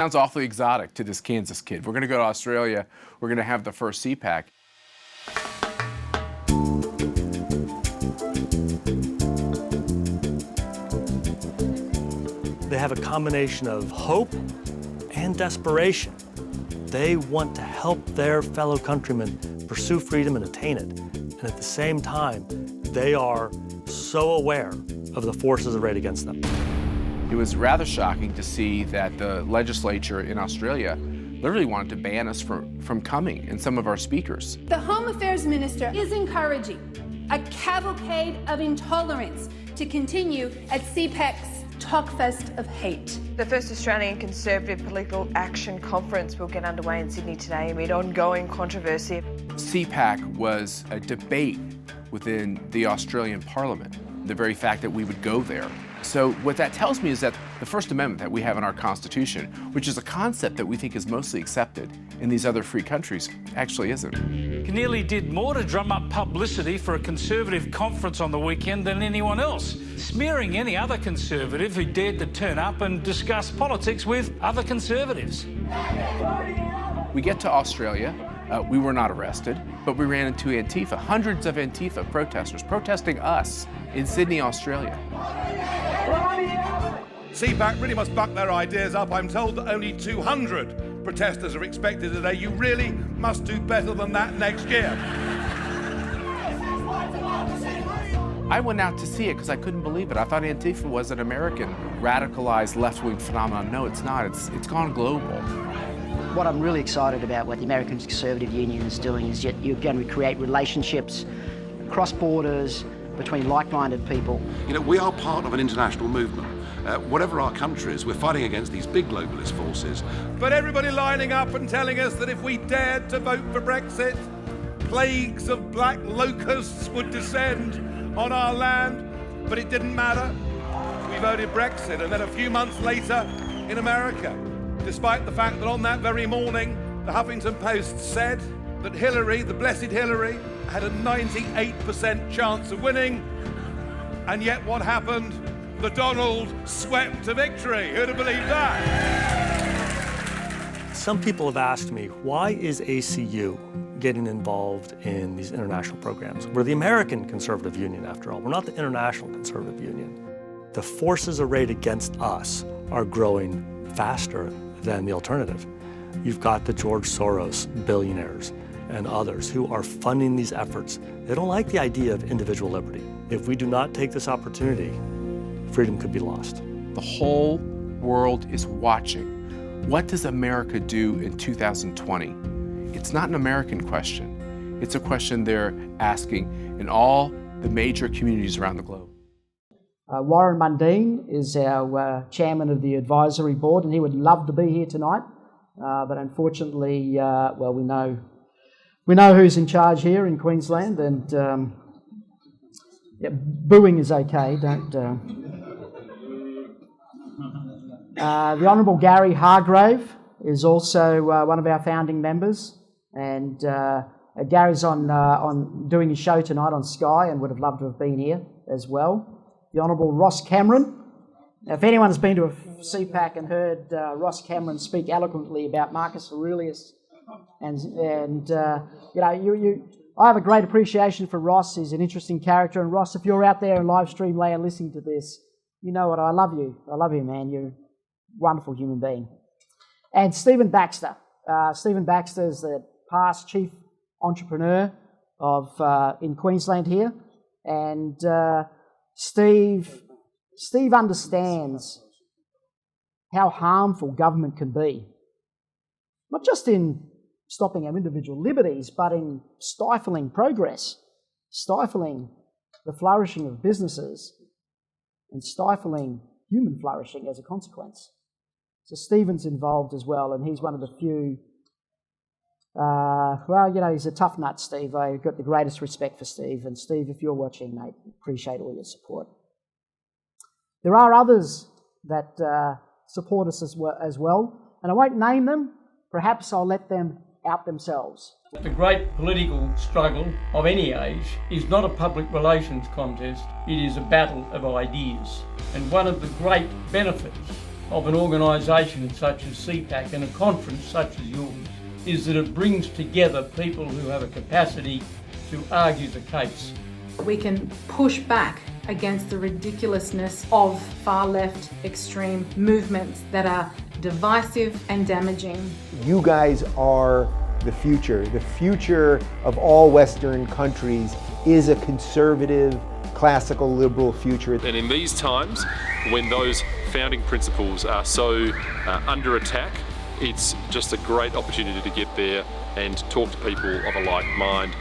Sounds awfully exotic to this Kansas kid. We're going to go to Australia. We're going to have the first CPAC. They have a combination of hope and desperation. They want to help their fellow countrymen pursue freedom and attain it. And at the same time, they are so aware of the forces arrayed against them. It was rather shocking to see that the legislature in Australia literally wanted to ban us from coming, and some of our speakers. The Home Affairs Minister is encouraging a cavalcade of intolerance to continue at CPAC's Talkfest of Hate. The first Australian Conservative Political Action Conference will get underway in Sydney today amid ongoing controversy. CPAC was a debate within the Australian Parliament, the very fact that we would go there. So what that tells me is that the First Amendment that we have in our Constitution, which is a concept that we think is mostly accepted in these other free countries, actually isn't. Keneally did more to drum up publicity for a Conservative conference on the weekend than anyone else, smearing any other Conservative who dared to turn up and discuss politics with other Conservatives. We get to Australia. We were not arrested, but we ran into Antifa, hundreds of Antifa protesters protesting us in Sydney, Australia. CPAC really must buck their ideas up. I'm told that only 200 protesters are expected today. You really must do better than that next year. I went out to see it because I couldn't believe it. I thought Antifa was an American radicalized left-wing phenomenon. No, it's not. It's gone global. What I'm really excited about, what the American Conservative Union is doing, is you're going to create relationships across borders between like-minded people. You know, we are part of an international movement. Whatever our countries, we're fighting against these big globalist forces. But everybody lining up and telling us that if we dared to vote for Brexit, plagues of black locusts would descend on our land. But it didn't matter. We voted Brexit, and then a few months later in America, despite the fact that on that very morning, the Huffington Post said that Hillary, the blessed Hillary, had a 98% chance of winning. And yet what happened? The Donald swept to victory. Who'd have believed that? Some people have asked me, why is ACU getting involved in these international programs? We're the American Conservative Union, after all. We're not the International Conservative Union. The forces arrayed against us are growing faster than the alternative. You've got the George Soros billionaires and others who are funding these efforts. They don't like the idea of individual liberty. If we do not take this opportunity, freedom could be lost. The whole world is watching. What does America do in 2020? It's not an American question. It's a question they're asking in all the major communities around the globe. Warren Mundine is our chairman of the advisory board, and he would love to be here tonight, but unfortunately, well, we know who's in charge here in Queensland, and yeah, booing is okay. Don't. The Honourable Gary Hardgrave is also one of our founding members, and Gary's on doing his show tonight on Sky, and would have loved to have been here as well. The Honourable Ross Cameron. Now, if anyone has been to a CPAC and heard Ross Cameron speak eloquently about Marcus Aurelius, and you know, I have a great appreciation for Ross. He's an interesting character, and Ross, if you're out there in live stream land listening to this, you know what? I love you. I love you, man. You're a wonderful human being. And Stephen Baxter. Stephen Baxter is the past chief entrepreneur of in Queensland here, and Steve understands how harmful government can be, not just in stopping our individual liberties, but in stifling progress, stifling the flourishing of businesses, and stifling human flourishing as a consequence. So Stephen's involved as well, and he's one of the few, well, you know, he's a tough nut, Steve. I've got the greatest respect for Steve, and Steve, if you're watching, mate, appreciate all your support. There are others that support us as well, and I won't name them. Perhaps I'll let them out themselves. The great political struggle of any age is not a public relations contest, it is a battle of ideas. And one of the great benefits of an organisation such as CPAC and a conference such as yours is that it brings together people who have a capacity to argue the case. We can push back against the ridiculousness of far-left extreme movements that are divisive and damaging. You guys are the future. The future of all Western countries is a conservative, classical, liberal future. And in these times, when those founding principles are so under attack, it's just a great opportunity to get there and talk to people of a like mind.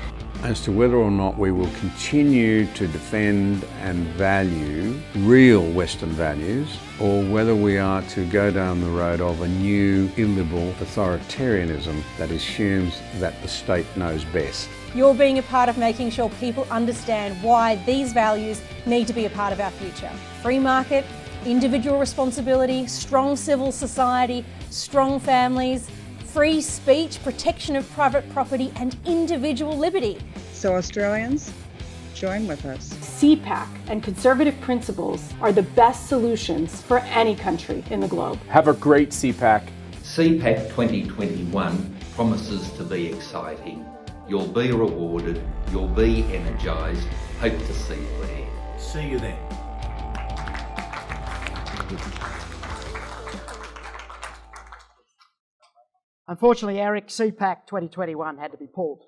As to whether or not we will continue to defend and value real Western values, or whether we are to go down the road of a new illiberal authoritarianism that assumes that the state knows best. You're being a part of making sure people understand why these values need to be a part of our future. Free market, individual responsibility, strong civil society, strong families, free speech, protection of private property and individual liberty. So Australians, join with us. CPAC and conservative principles are the best solutions for any country in the globe. Have a great CPAC. CPAC 2021 promises to be exciting. You'll be rewarded, you'll be energised. Hope to see you there. See you then. Unfortunately, Eric, CPAC 2021 had to be pulled.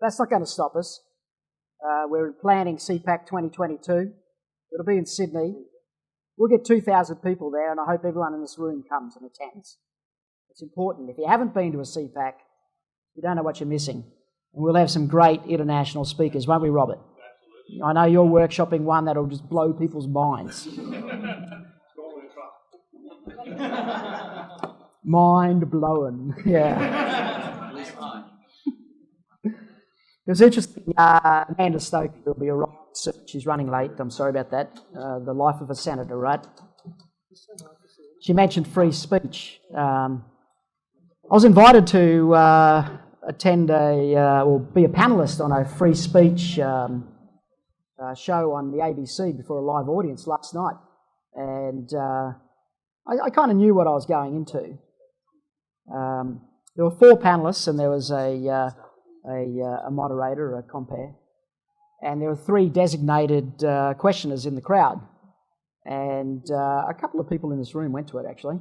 That's not going to stop us. We're planning CPAC 2022. It'll be in Sydney. We'll get 2,000 people there, and I hope everyone in this room comes and attends. It's important. If you haven't been to a CPAC, you don't know what you're missing. And we'll have some great international speakers, won't we, Robert? Absolutely. I know you're workshopping one that'll just blow people's minds. Mind blown, yeah. It was interesting. Amanda Stoker will be arriving soon. She's running late. I'm sorry about that. The life of a senator, right? She mentioned free speech. I was invited to attend or be a panelist on a free speech show on the ABC before a live audience last night, and I kind of knew what I was going into. There were 4 panelists, and there was a moderator, a compere, and there were 3 designated questioners in the crowd, and a couple of people in this room went to it actually,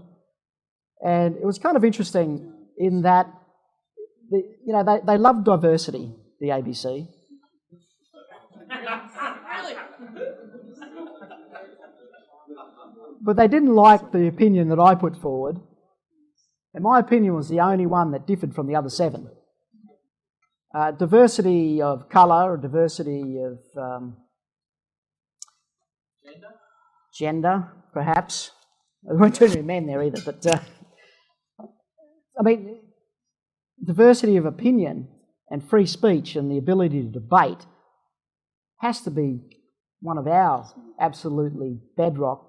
and it was kind of interesting in that they love diversity, the ABC. But they didn't like the opinion that I put forward, and my opinion was the only one that differed from the other 7. Diversity of colour, or diversity of gender, perhaps. There weren't too many men there either, but diversity of opinion and free speech and the ability to debate has to be one of our absolutely bedrock,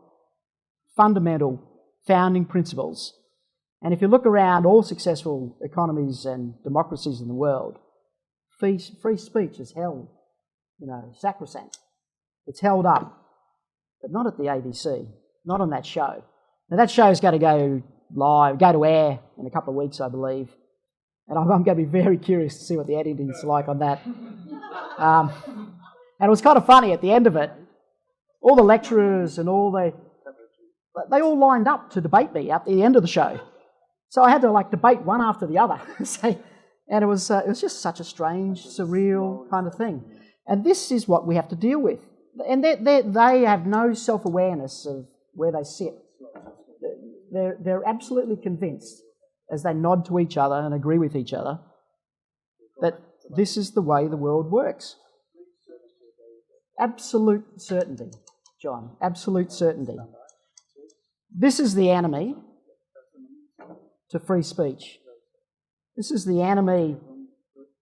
fundamental founding principles. And if you look around all successful economies and democracies in the world, free speech is held, sacrosanct. It's held up, but not at the ABC, not on that show. Now that show is going to go to air in a couple of weeks, I believe, and I'm going to be very curious to see what the editing's like on that. And it was kind of funny at the end of it. All the lecturers and they all lined up to debate me at the end of the show. So I had to debate one after the other. And it was just such a strange, surreal kind of thing. And this is what we have to deal with. And they have no self-awareness of where they sit. They're absolutely convinced, as they nod to each other and agree with each other, that this is the way the world works. Absolute certainty, John, absolute certainty. This is the enemy to free speech. This is the enemy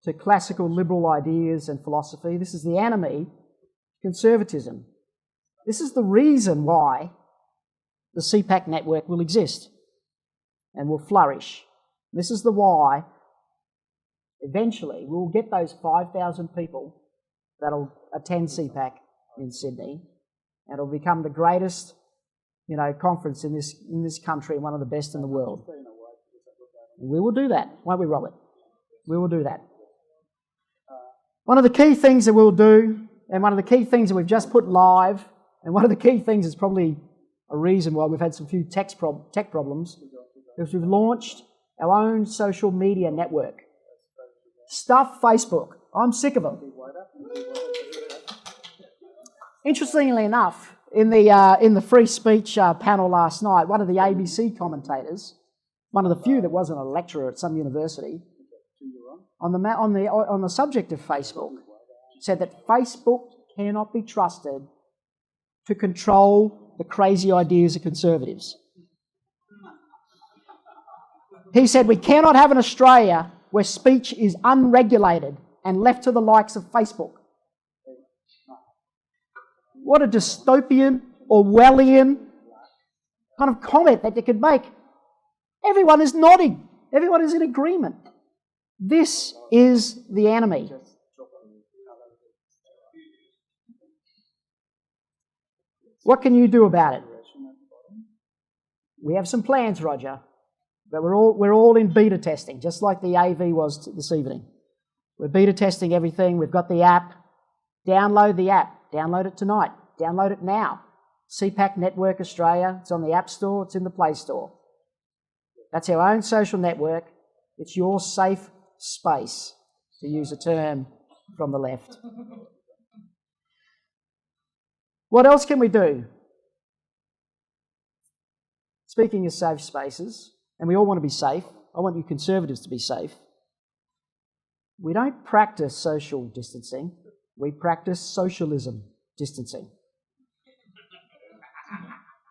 to classical liberal ideas and philosophy. This is the enemy to conservatism. This is the reason why the CPAC.network will exist and will flourish. This is the why eventually we'll get those 5,000 people that'll attend CPAC in Sydney, and it'll become the greatest conference in this country and one of the best in the world. We will do that, won't we, Robert? We will do that. One of the key things that we'll do, and one of the key things that we've just put live, and one of the key things is probably a reason why we've had some few tech problems, is we've launched our own social media network. Stuff Facebook. I'm sick of them. Interestingly enough, in the free speech panel last night, one of the ABC commentators, one of the few that wasn't a lecturer at some university, on the subject of Facebook, said that Facebook cannot be trusted to control the crazy ideas of conservatives. He said we cannot have an Australia where speech is unregulated and left to the likes of Facebook. What a dystopian, Orwellian kind of comment that you could make. Everyone is nodding. Everyone is in agreement. This is the enemy. What can you do about it? We have some plans, Roger, but we're all in beta testing, just like the AV was this evening. We're beta testing everything. We've got the app. Download the app. Download it tonight. Download it now. CPAC.network Australia. It's on the App Store. It's in the Play Store. That's our own social network. It's your safe space, to use a term from the left. What else can we do? Speaking of safe spaces, and we all want to be safe, I want you Conservatives to be safe. We don't practice social distancing, we practice socialism distancing.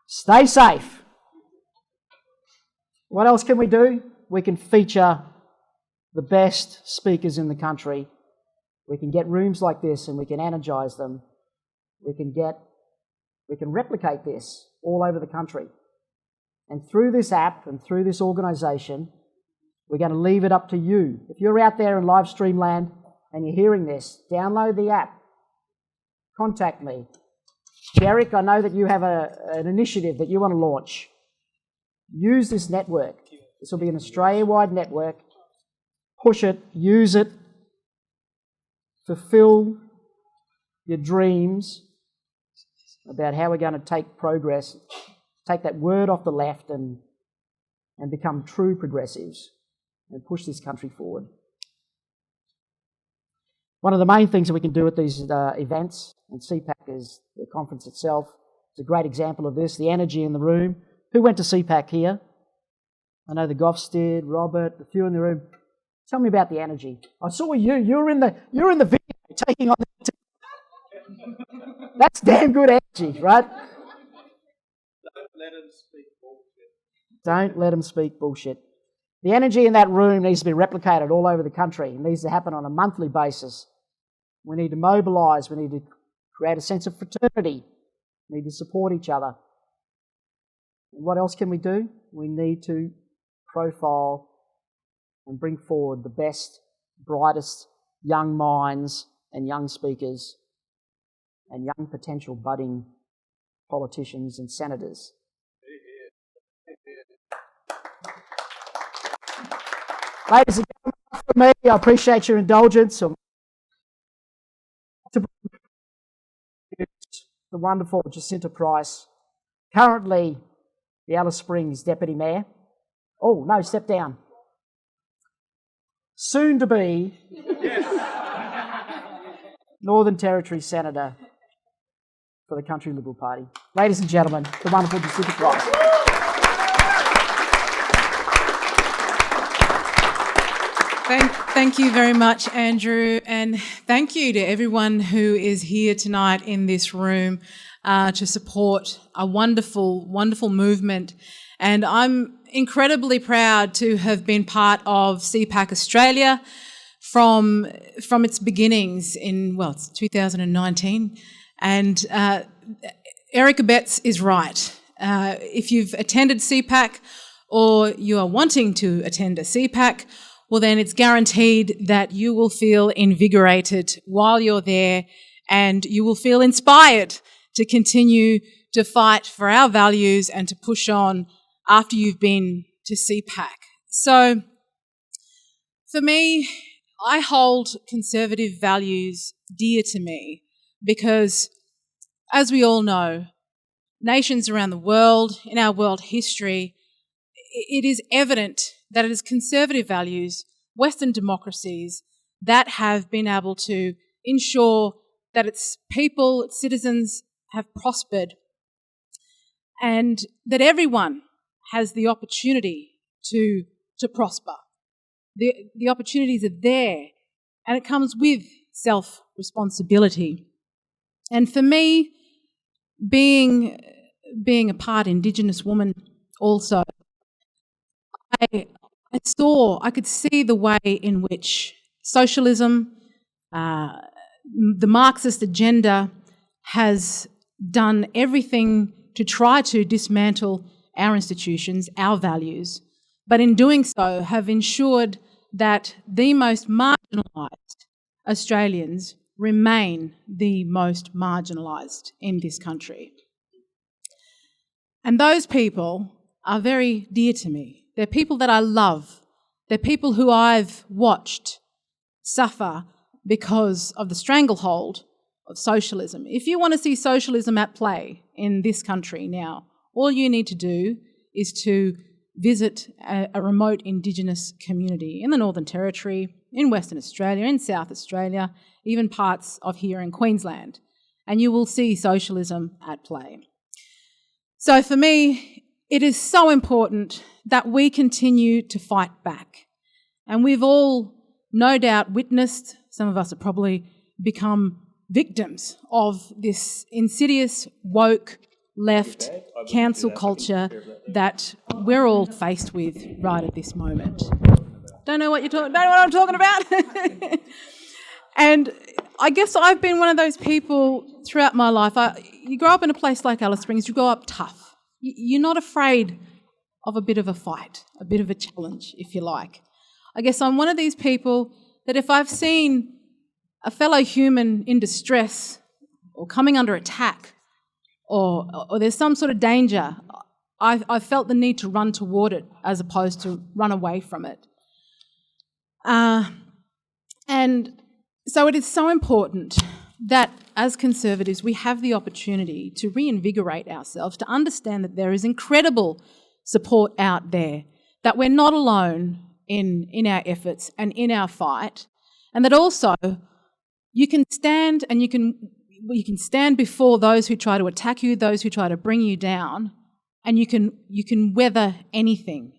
Stay safe. What else can we do? We can feature the best speakers in the country. We can get rooms like this and we can energise them. We can replicate this all over the country. And through this app and through this organisation, we're going to leave it up to you. If you're out there in live stream land and you're hearing this, download the app. Contact me. Derek, I know that you have an initiative that you want to launch. Use this network. This will be an Australia-wide network. Push it, use it, fulfill your dreams about how we're going to take progress, take that word off the left and become true progressives and push this country forward. One of the main things that we can do at these events, and CPAC is the conference itself, it's a great example of this, the energy in the room. Who went to CPAC here? I know the Goffs did, Robert, a few in the room. Tell me about the energy. I saw you. You're in the video taking on the. That's damn good energy, right? Don't let them speak bullshit. Don't let them speak bullshit. The energy in that room needs to be replicated all over the country. It needs to happen on a monthly basis. We need to mobilise. We need to create a sense of fraternity. We need to support each other. And what else can we do? We need to profile and bring forward the best, brightest young minds and young speakers and young potential budding politicians and senators. Ladies and gentlemen, for me, I appreciate your indulgence. The wonderful Jacinta Price, currently the Alice Springs Deputy Mayor. Oh, no, step down. Soon to be Northern Territory Senator for the Country Liberal Party. Ladies and gentlemen, the wonderful Jacinta Price. Thank you very much, Andrew, and thank you to everyone who is here tonight in this room to support a wonderful, wonderful movement. And I'm incredibly proud to have been part of CPAC Australia from its beginnings in, it's 2019. And Erica Betts is right. If you've attended CPAC or you are wanting to attend a CPAC, well then it's guaranteed that you will feel invigorated while you're there and you will feel inspired to continue fight for our values and to push on after you've been to CPAC. So for me, I hold conservative values dear to me because, as we all know, nations around the world, in our world history, it is evident that it is conservative values, Western democracies, that have been able to ensure that its people, its citizens have prospered, and that everyone has the opportunity to prosper. The opportunities are there, and it comes with self-responsibility. And for me, being a part Indigenous woman also, I could see the way in which socialism, the Marxist agenda, has done everything to try to dismantle our institutions, our values, but in doing so have ensured that the most marginalised Australians remain the most marginalised in this country. And those people are very dear to me. They're people that I love. They're people who I've watched suffer because of the stranglehold of socialism. If you want to see socialism at play in this country now, all you need to do is to visit a remote Indigenous community in the Northern Territory, in Western Australia, in South Australia, even parts of here in Queensland, and you will see socialism at play. So for me, it is so important that we continue to fight back. And we've all no doubt witnessed, some of us have probably become victims of this insidious, woke, left, cancel culture that we're all faced with right at this moment. Don't know what I'm talking about? And I guess I've been one of those people throughout my life. You grow up in a place like Alice Springs, you grow up tough. You're not afraid of a bit of a fight, a bit of a challenge, if you like. I guess I'm one of these people that if I've seen a fellow human in distress or coming under attack or there's some sort of danger, I've felt the need to run toward it as opposed to run away from it. And so it is so important that as Conservatives we have the opportunity to reinvigorate ourselves, to understand that there is incredible support out there, that we're not alone in our efforts and in our fight, and that also you can stand and you can stand before those who try to attack you, those who try to bring you down, and you can weather anything.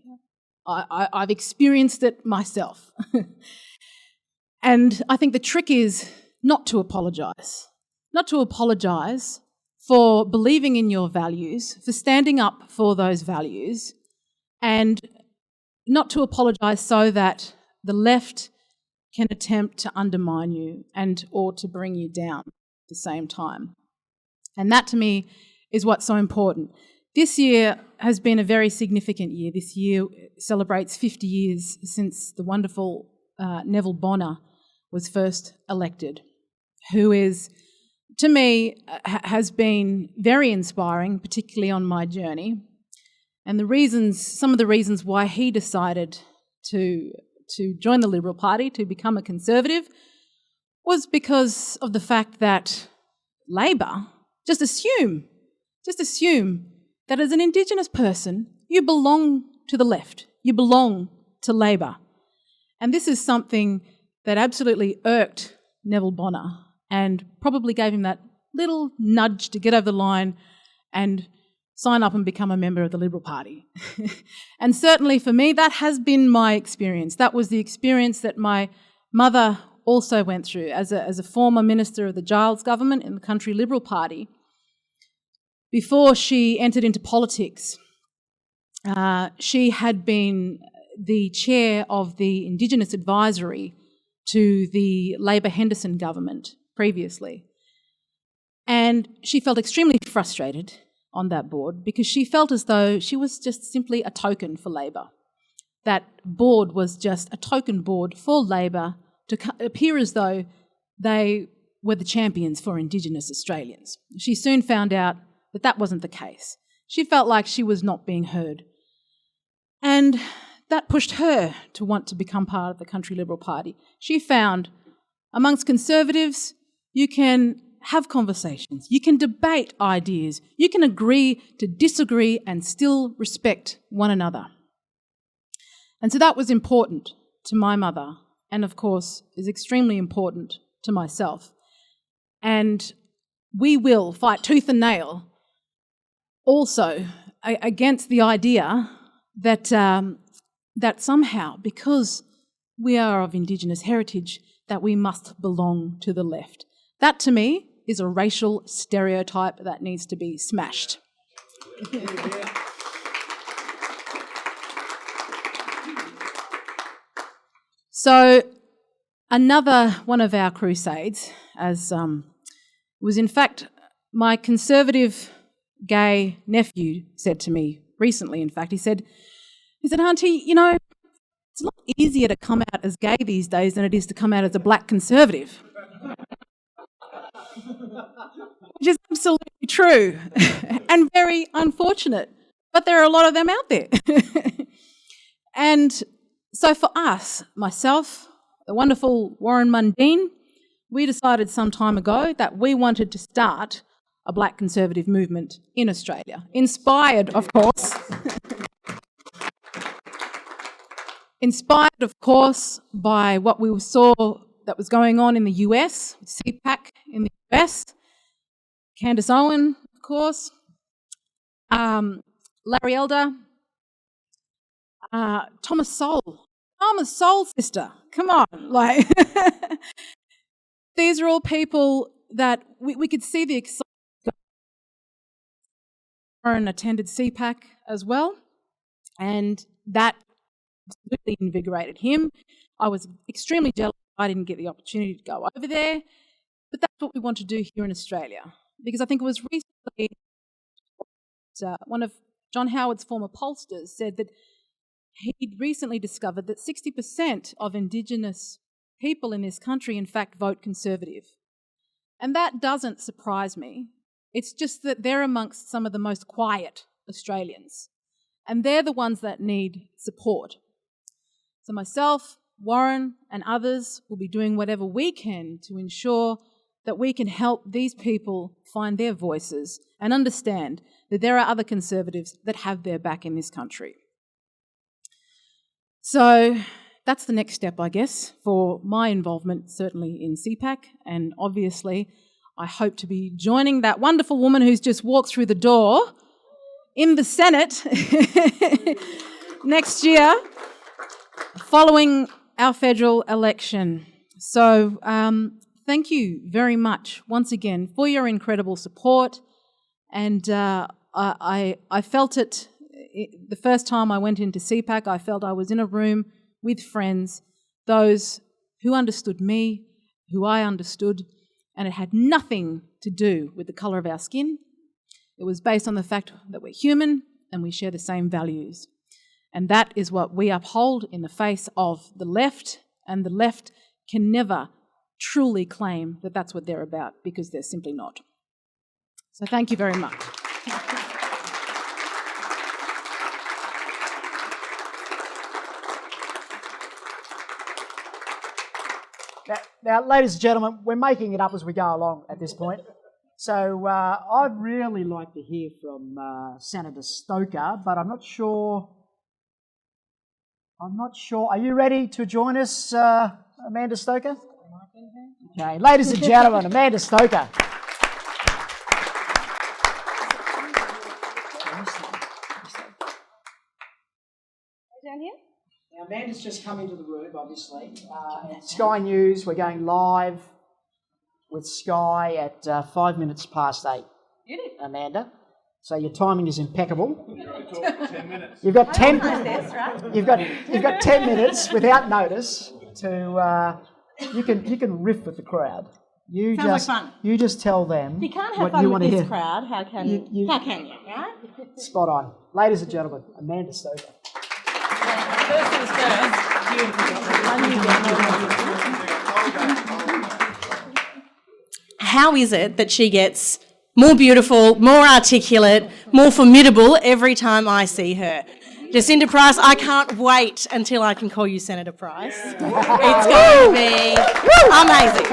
I've experienced it myself. And I think the trick is not to apologise. Not to apologise for believing in your values, for standing up for those values, and not to apologise so that the left can attempt to undermine you and or to bring you down at the same time. And that to me is what's so important. This year has been a very significant year. This year celebrates 50 years since the wonderful Neville Bonner was first elected, who is, to me, has been very inspiring, particularly on my journey. And some of the reasons why he decided to join the Liberal Party, to become a Conservative, was because of the fact that Labor just assume that as an Indigenous person, you belong to the left, you belong to Labor. And this is something that absolutely irked Neville Bonner and probably gave him that little nudge to get over the line and sign up and become a member of the Liberal Party. And certainly for me, that has been my experience. That was the experience that my mother also went through as a former minister of the Giles government in the country Liberal Party. Before she entered into politics, she had been the chair of the Indigenous Advisory to the Labor Henderson government previously. And she felt extremely frustrated on that board because she felt as though she was just simply a token for Labor. That board was just a token board for Labor to appear as though they were the champions for Indigenous Australians. She soon found out that that wasn't the case. She felt like she was not being heard. And that pushed her to want to become part of the Country Liberal Party. She found amongst Conservatives, you can have conversations, you can debate ideas, you can agree to disagree and still respect one another. And so that was important to my mother, and of course is extremely important to myself. And we will fight tooth and nail also against the idea that, that somehow, because we are of Indigenous heritage, that we must belong to the left. That, to me, is a racial stereotype that needs to be smashed. So, another one of our crusades, was in fact my Conservative gay nephew said to me recently, in fact, he said, Auntie, you know, it's a lot easier to come out as gay these days than it is to come out as a black Conservative. Which is absolutely true and very unfortunate, but there are a lot of them out there. And so for us, myself, the wonderful Warren Mundine, we decided some time ago that we wanted to start a black Conservative movement in Australia, inspired, of course, by what we saw that was going on in the US, CPAC in the US, Candace Owen, of course, Larry Elder, Thomas Sowell sister, come on, like, these are all people that we could see the excitement. Warren attended CPAC as well, and that absolutely invigorated him. I was extremely jealous I didn't get the opportunity to go over there, but that's what we want to do here in Australia, because I think it was recently one of John Howard's former pollsters said that he'd recently discovered that 60% of Indigenous people in this country in fact vote Conservative. And that doesn't surprise me. It's just that they're amongst some of the most quiet Australians, and they're the ones that need support. So myself, Warren and others will be doing whatever we can to ensure that we can help these people find their voices and understand that there are other Conservatives that have their back in this country. So that's the next step, I guess, for my involvement, certainly in CPAC, and obviously I hope to be joining that wonderful woman who's just walked through the door in the Senate next year, following our federal election. So thank you very much once again for your incredible support. And I felt it the first time I went into CPAC. I felt I was in a room with friends, those who understood me, who I understood, and it had nothing to do with the colour of our skin. It was based on the fact that we're human and we share the same values. And that is what we uphold in the face of the left, and the left can never truly claim that that's what they're about, because they're simply not. So thank you very much. Now, ladies and gentlemen, we're making it up as we go along at this point. So I'd really like to hear from Senator Stoker, but I'm not sure. Are you ready to join us, Amanda Stoker? Okay, ladies and gentlemen, Amanda Stoker. Down here? Now, Amanda's just come into the room, obviously. Sky News, we're going live with Sky at 5 minutes past 8. Amanda. So your timing is impeccable. You've got 10 minutes. You've got 10 minutes without notice to you can riff with the crowd. Sounds like fun. You just tell them If you can't have what fun you with want to this hear. crowd, how can you? Right? Spot on. Ladies and gentlemen, Amanda Stoker. First things first. How is it that she gets more beautiful, more articulate, more formidable every time I see her. Jacinta Price, I can't wait until I can call you Senator Price. It's going to be amazing.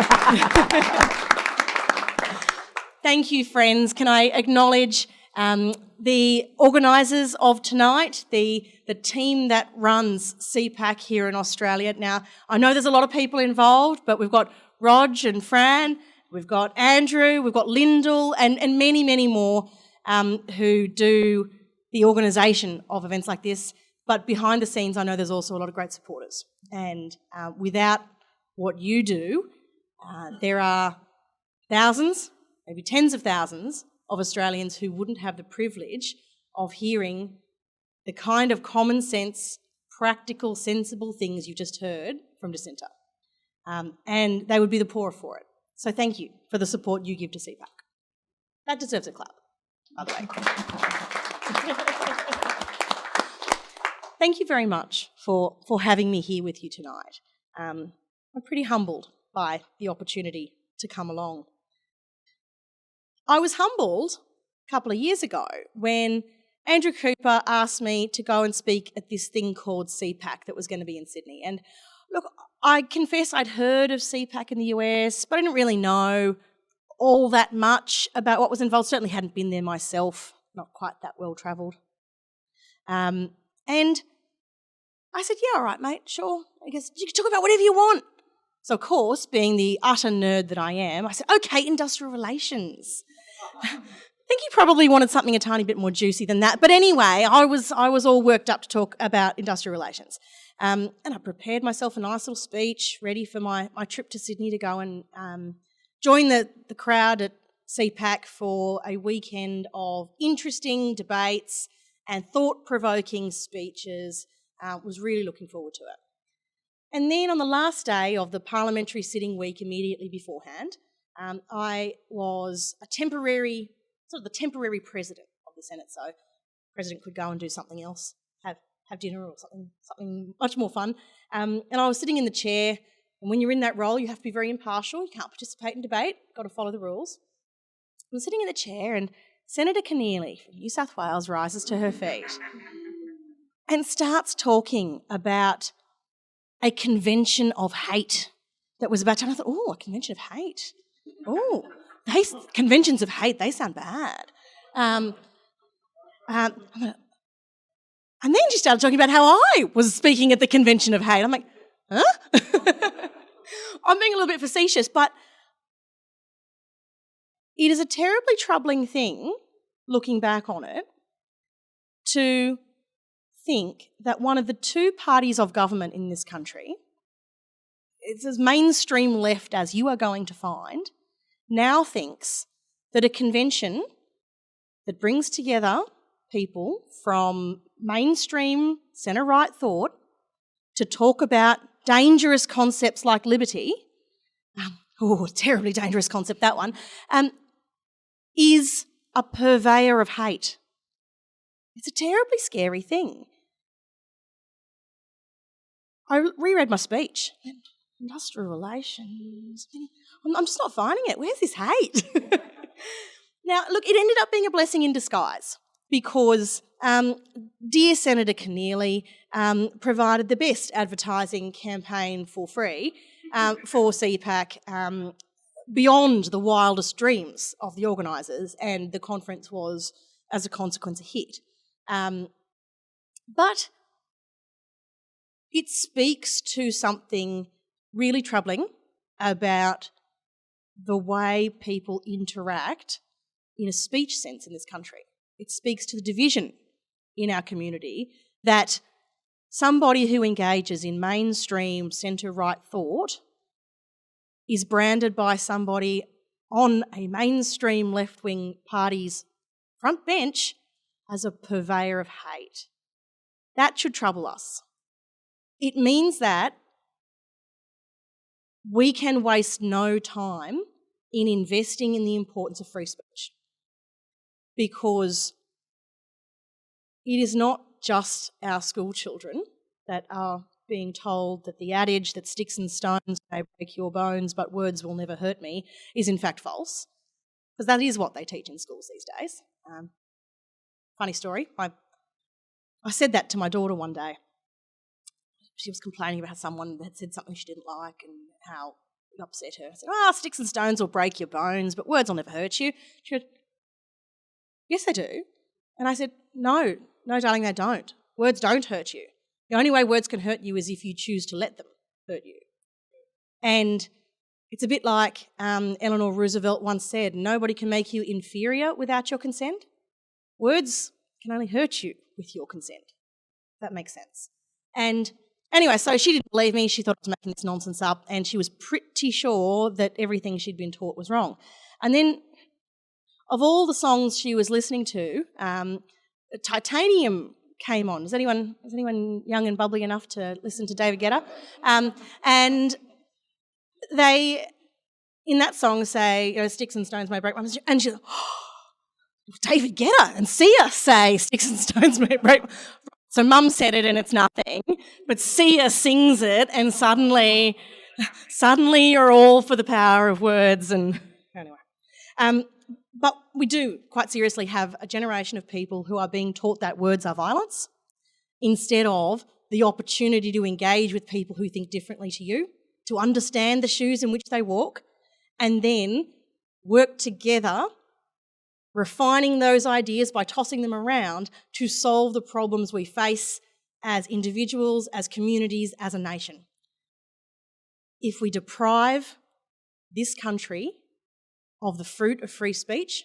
Thank you, friends. Can I acknowledge the organisers of tonight, the team that runs CPAC here in Australia. Now, I know there's a lot of people involved, but we've got Rog and Fran, we've got Andrew, we've got Lyndall, and many, many more who do the organisation of events like this. But behind the scenes, I know there's also a lot of great supporters. And without what you do, there are thousands, maybe tens of thousands of Australians who wouldn't have the privilege of hearing the kind of common sense, practical, sensible things you just heard from Jacinta. And they would be the poorer for it. So thank you for the support you give to CPAC. That deserves a clap, by the way. Thank you very much for having me here with you tonight. I'm pretty humbled by the opportunity to come along. I was humbled a couple of years ago when Andrew Cooper asked me to go and speak at this thing called CPAC that was going to be in Sydney. And look, I confess I'd heard of CPAC in the US, but I didn't really know all that much about what was involved. Certainly hadn't been there myself, not quite that well travelled. And I said, yeah, all right, mate, sure. I guess you can talk about whatever you want. So, of course, being the utter nerd that I am, I said, okay, industrial relations. I think he probably wanted something a tiny bit more juicy than that. But anyway, I was all worked up to talk about industrial relations. And I prepared myself a nice little speech, ready for my trip to Sydney to go and join the crowd at CPAC for a weekend of interesting debates and thought-provoking speeches. Was really looking forward to it. And then on the last day of the parliamentary sitting week immediately beforehand, I was the temporary president of the Senate. So the president could go and do something else, have dinner or something much more fun. And I was sitting in the chair, and when you're in that role, you have to be very impartial. You can't participate in debate. You've got to follow the rules. I'm sitting in the chair, and Senator Keneally from New South Wales rises to her feet and starts talking about a convention of hate that was about to... And I thought, oh, a convention of hate. Oh, conventions of hate, they sound bad. And then she started talking about how I was speaking at the convention of hate. I'm like, huh? I'm being a little bit facetious, but it is a terribly troubling thing, looking back on it, to think that one of the two parties of government in this country, it's as mainstream left as you are going to find, now thinks that a convention that brings together people from mainstream centre-right thought to talk about dangerous concepts like liberty, terribly dangerous concept, that one, is a purveyor of hate. It's a terribly scary thing. I reread my speech. Industrial relations. I'm just not finding it. Where's this hate? Now, look, it ended up being a blessing in disguise because dear Senator Keneally provided the best advertising campaign for free for CPAC beyond the wildest dreams of the organisers, and the conference was, as a consequence, a hit. But it speaks to something really troubling about the way people interact in a speech sense in this country. It speaks to the division in our community that somebody who engages in mainstream centre-right thought is branded by somebody on a mainstream left-wing party's front bench as a purveyor of hate. That should trouble us. It means that we can waste no time in investing in the importance of free speech, because it is not just our school children that are being told that the adage that sticks and stones may break your bones but words will never hurt me is in fact false. because that is what they teach in schools these days. Funny story, I said that to my daughter one day. She was complaining about how someone had said something she didn't like and how it upset her. I said, sticks and stones will break your bones, but words will never hurt you. She said, yes, they do. And I said, no, darling, they don't. Words don't hurt you. The only way words can hurt you is if you choose to let them hurt you. And it's a bit like Eleanor Roosevelt once said, nobody can make you inferior without your consent. Words can only hurt you with your consent. If that makes sense. And anyway, so she didn't believe me. She thought I was making this nonsense up, and she was pretty sure that everything she'd been taught was wrong. And then, of all the songs she was listening to, Titanium came on. Is anyone young and bubbly enough to listen to David Guetta? And they, in that song, say, sticks and stones may break my bones. And she's like, David Guetta, and Sia say sticks and stones may break. So Mum said it and it's nothing, but Sia sings it, and suddenly you're all for the power of words. And anyway, but we do quite seriously have a generation of people who are being taught that words are violence instead of the opportunity to engage with people who think differently to you, to understand the shoes in which they walk, and then work together, refining those ideas by tossing them around to solve the problems we face as individuals, as communities, as a nation. If we deprive this country of the fruit of free speech,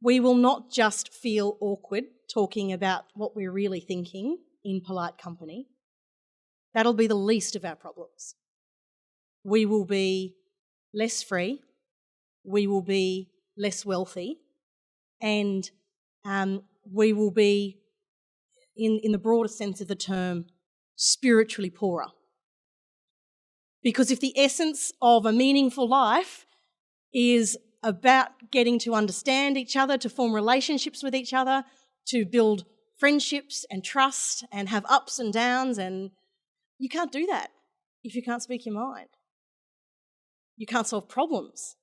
we will not just feel awkward talking about what we're really thinking in polite company. That'll be the least of our problems. We will be less free, we will be less wealthy, and we will be, in the broader sense of the term, spiritually poorer. Because if the essence of a meaningful life is about getting to understand each other, to form relationships with each other, to build friendships and trust and have ups and downs, and you can't do that if you can't speak your mind. You can't solve problems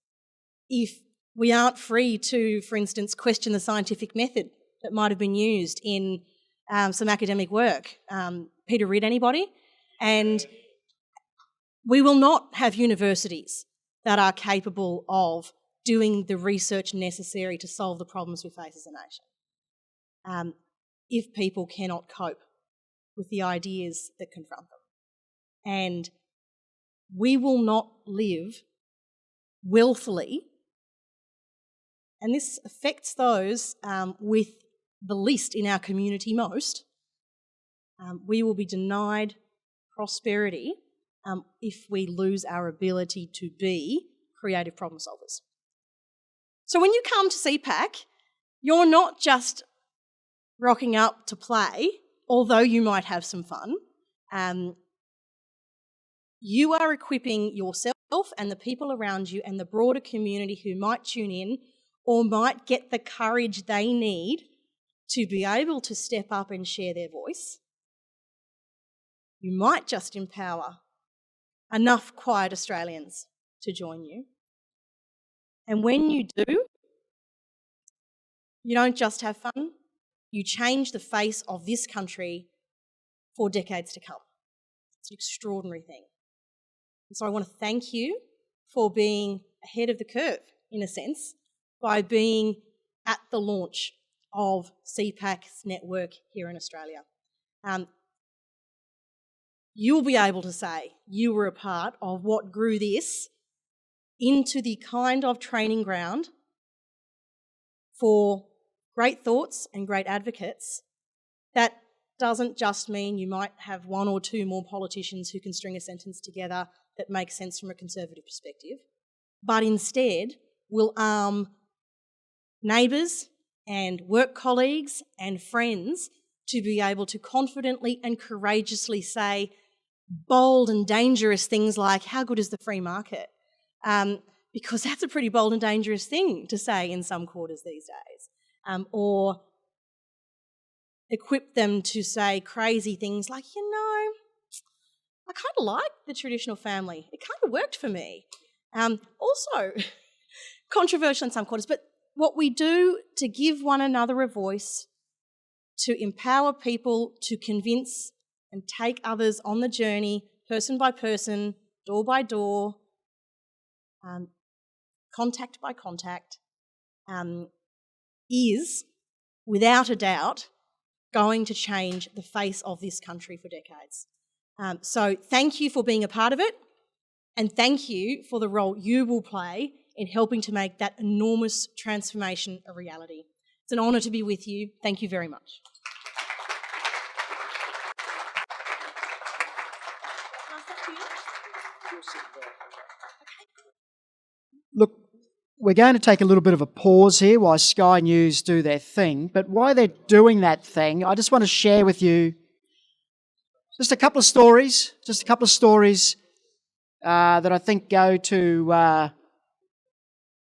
if we aren't free to, for instance, question the scientific method that might have been used in some academic work. Peter Ridd, anybody? And we will not have universities that are capable of doing the research necessary to solve the problems we face as a nation if people cannot cope with the ideas that confront them. And we will not live willfully, and this affects those with the least in our community most. We will be denied prosperity if we lose our ability to be creative problem solvers. So when you come to CPAC, you're not just rocking up to play, although you might have some fun. You are equipping yourself and the people around you and the broader community who might tune in or might get the courage they need to be able to step up and share their voice. You might just empower enough quiet Australians to join you. And when you do, you don't just have fun, you change the face of this country for decades to come. It's an extraordinary thing. And so I want to thank you for being ahead of the curve, in a sense, by being at the launch of CPAC.network here in Australia. You'll be able to say you were a part of what grew this into the kind of training ground for great thoughts and great advocates. That doesn't just mean you might have one or two more politicians who can string a sentence together that makes sense from a conservative perspective, but instead will arm neighbours and work colleagues and friends to be able to confidently and courageously say bold and dangerous things like, how good is the free market? Because that's a pretty bold and dangerous thing to say in some quarters these days. Or equip them to say crazy things like, I kind of like the traditional family. It kind of worked for me. Also, controversial in some quarters, but what we do to give one another a voice, to empower people, to convince and take others on the journey, person by person, door by door, contact by contact, is, without a doubt, going to change the face of this country for decades. So thank you for being a part of it, and thank you for the role you will play in helping to make that enormous transformation a reality. It's an honour to be with you. Thank you very much. Look, we're going to take a little bit of a pause here while Sky News do their thing, but while they're doing that thing, I just want to share with you just a couple of stories that I think go to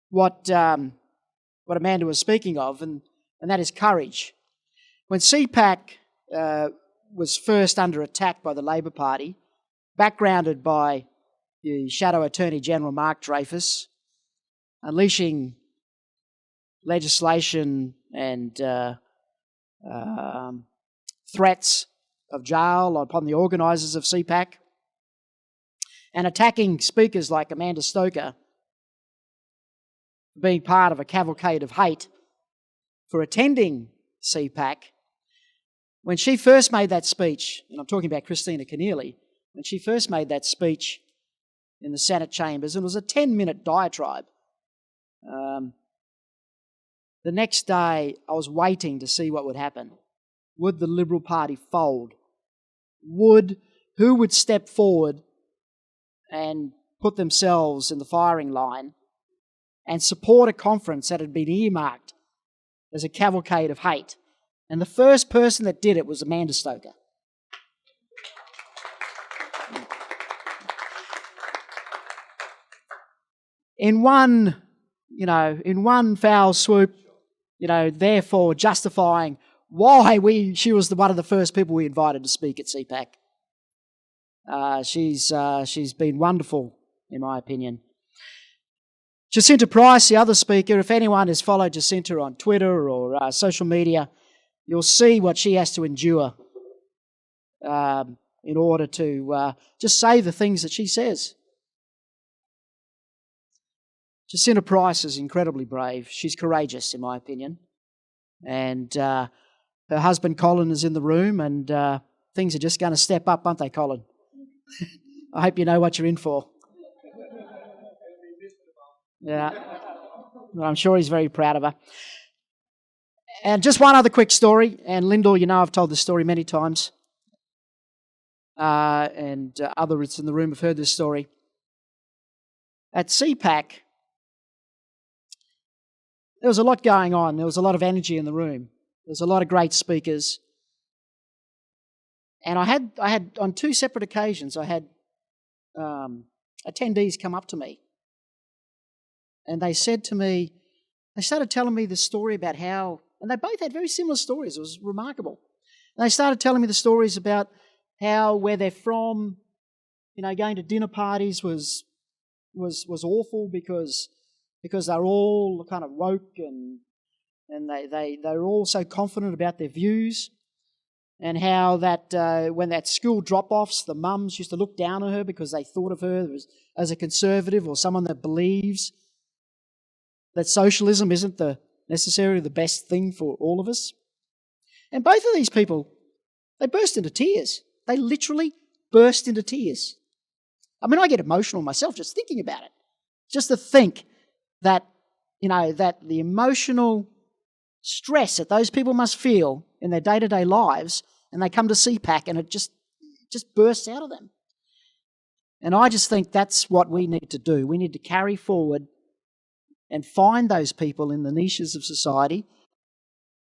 what Amanda was speaking of, and that is courage. When CPAC was first under attack by the Labor Party, backgrounded by the Shadow Attorney General Mark Dreyfus, unleashing legislation and threats of jail upon the organisers of CPAC, and attacking speakers like Amanda Stoker for being part of a cavalcade of hate for attending CPAC. When she first made that speech, and I'm talking about Christina Keneally, when she first made that speech in the Senate chambers, and it was a 10-minute diatribe. The next day, I was waiting to see what would happen. Would the Liberal Party fold? Who would step forward and put themselves in the firing line and support a conference that had been earmarked as a cavalcade of hate? And the first person that did it was Amanda Stoker. In one foul swoop, therefore justifying why she was one of the first people we invited to speak at CPAC. She's been wonderful, in my opinion. Jacinta Price, the other speaker, if anyone has followed Jacinta on Twitter or social media, you'll see what she has to endure in order to just say the things that she says. Jacinta Price is incredibly brave. She's courageous, in my opinion. And her husband Colin is in the room, and things are just going to step up, aren't they, Colin? I hope you know what you're in for. Yeah, well, I'm sure he's very proud of her. And just one other quick story, and Lyndall, I've told this story many times, and others in the room have heard this story. At CPAC, there was a lot going on. There was a lot of energy in the room. There was a lot of great speakers. And I had on two separate occasions, I had attendees come up to me. And they said to me, they started telling me the story about how, and they both had very similar stories. It was remarkable. And they started telling me the stories about how where they're from, going to dinner parties was awful because they're all kind of woke and they're all so confident about their views, and how that when at school drop-offs, the mums used to look down on her because they thought of her as a conservative or someone that believes that socialism isn't necessarily the best thing for all of us. And both of these people, they burst into tears. They literally burst into tears. I mean, I get emotional myself just thinking about it. Just to think that, that the emotional stress that those people must feel in their day-to-day lives, and they come to CPAC and it just bursts out of them. And I just think that's what we need to do. We need to carry forward and find those people in the niches of society,